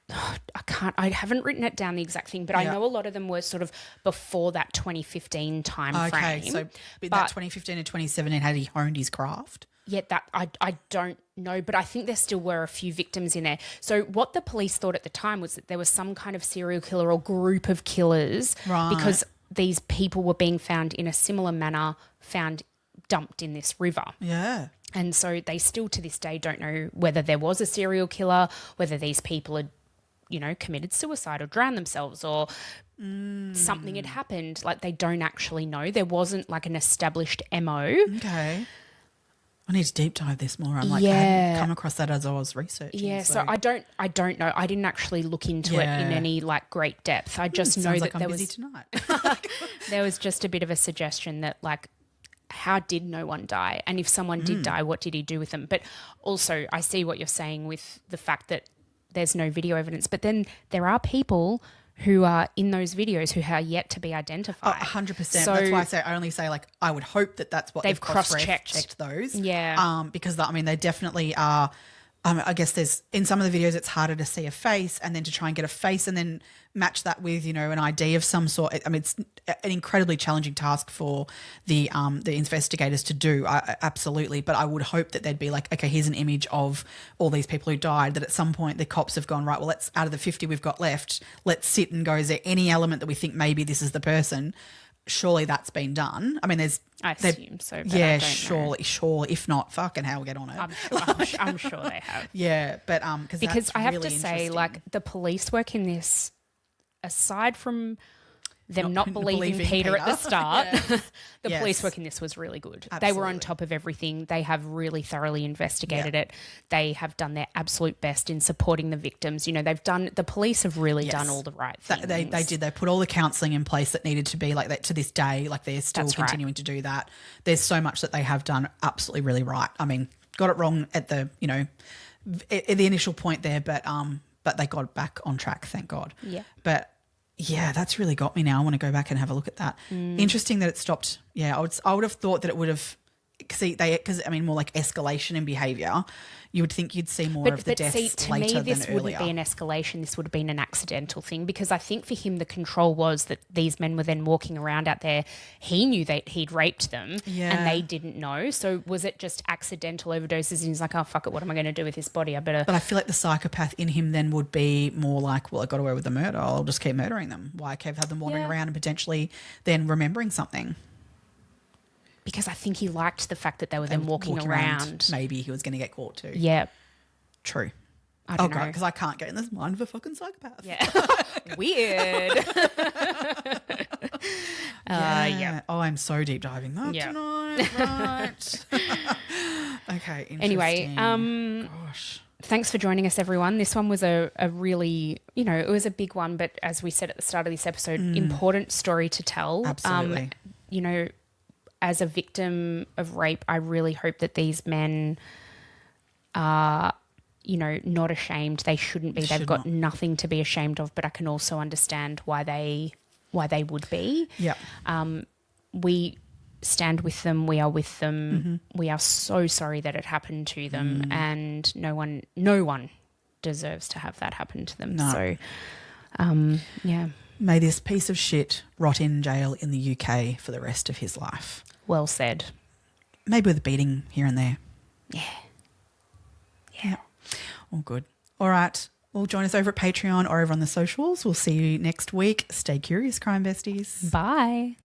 I haven't written it down the exact thing, but I Yeah. know a lot of them were sort of before that 2015 time Okay, frame. so that But 2015 and 2017 had he honed his craft? yet that I don't know, but I think there still were a few victims in there. So what the police thought at the time was that there was some kind of serial killer or group of killers, Right. because these people were being found in a similar manner, found dumped in this river. Yeah. And so they still to this day don't know whether there was a serial killer, whether these people had, committed suicide or drowned themselves, or something had happened. Like, they don't actually know. There wasn't like an established MO. Okay. I need to deep dive this more. I'm like, I Yeah. hadn't come across that as I was researching. Yeah, so I don't know. I didn't actually look into it in Yeah. any like great depth. I just know sounds that like I'm there busy was tonight. there was just a bit of a suggestion that, like, how did no one die? And if someone did die, what did he do with them? But also, I see what you're saying with the fact that there's no video evidence. But then there are people who are in those videos who are yet to be identified. 100%. So that's why I only say, like, I would hope that that's what They've they've cross-checked. checked those. Yeah. Because they definitely are. I guess there's in some of the videos it's harder to see a face, and then to try and get a face and then match that with an ID of some sort. I mean, it's an incredibly challenging task for the investigators to do. Absolutely, but I would hope that they'd be like, okay, here's an image of all these people who died. That at some point the cops have gone, right, well, let's, out of the 50 we've got left, let's sit and go, is there any element that we think maybe this is the person? Surely that's been done. I mean, I assume so. But yeah, I don't know. surely. If not, fucking hell, get on it. I'm sure they have. Yeah, but Because that's I have really to say, interesting. like, the police work in this, aside from them not believing Peter at the start. The Yes. police work in this was really good. They Absolutely. were on top of everything. They have really thoroughly investigated it. They have done their absolute best in supporting the victims. The police have really done all the right things. They did. They put all the counselling in place that needed to be like that to this day. Like they're still That's continuing to do that. There's so much that they have done absolutely really right. I mean, got it wrong at the, at the initial point there, but they got back on track, thank God. Yeah. But yeah, that's really got me now. I want to go back and have a look at that. Interesting that it stopped. Yeah, I would have thought that it would have, more like escalation in behaviour. You would think you'd see more of the deaths to later me, than this earlier. wouldn't be an escalation. This would have been an accidental thing, because I think for him the control was that these men were then walking around out there. He knew that he'd raped them and they didn't know. So was it just accidental overdoses and he's like, oh, fuck it, what am I going to do with this body? But I feel like the psychopath in him then would be more like, well, I got away with the murder. I'll just keep murdering them. Why Kev had them wandering around and potentially then remembering something? Because I think he liked the fact that they were then walking around. Maybe he was going to get caught too. Yeah. True. I don't know. Because I can't get in this mind of a fucking psychopath. Yeah. Weird. Yeah. Oh, I'm so deep diving that tonight. Right. Okay. Interesting. Anyway, Gosh. thanks for joining us, everyone. This one was a really, it was a big one, but as we said at the start of this episode, important story to tell. Absolutely. As a victim of rape, I really hope that these men are, not ashamed. They shouldn't be. They've got nothing to be ashamed of, but I can also understand why they would be. Yeah. We stand with them. We are with them. We are so sorry that it happened to them, and no one deserves to have that happen to them. No. So, yeah. May this piece of shit rot in jail in the UK for the rest of his life. Well said. Maybe with a beating here and there. Yeah. Yeah. All good. All right. Well, join us over at Patreon or over on the socials. We'll see you next week. Stay curious, crime besties. Bye.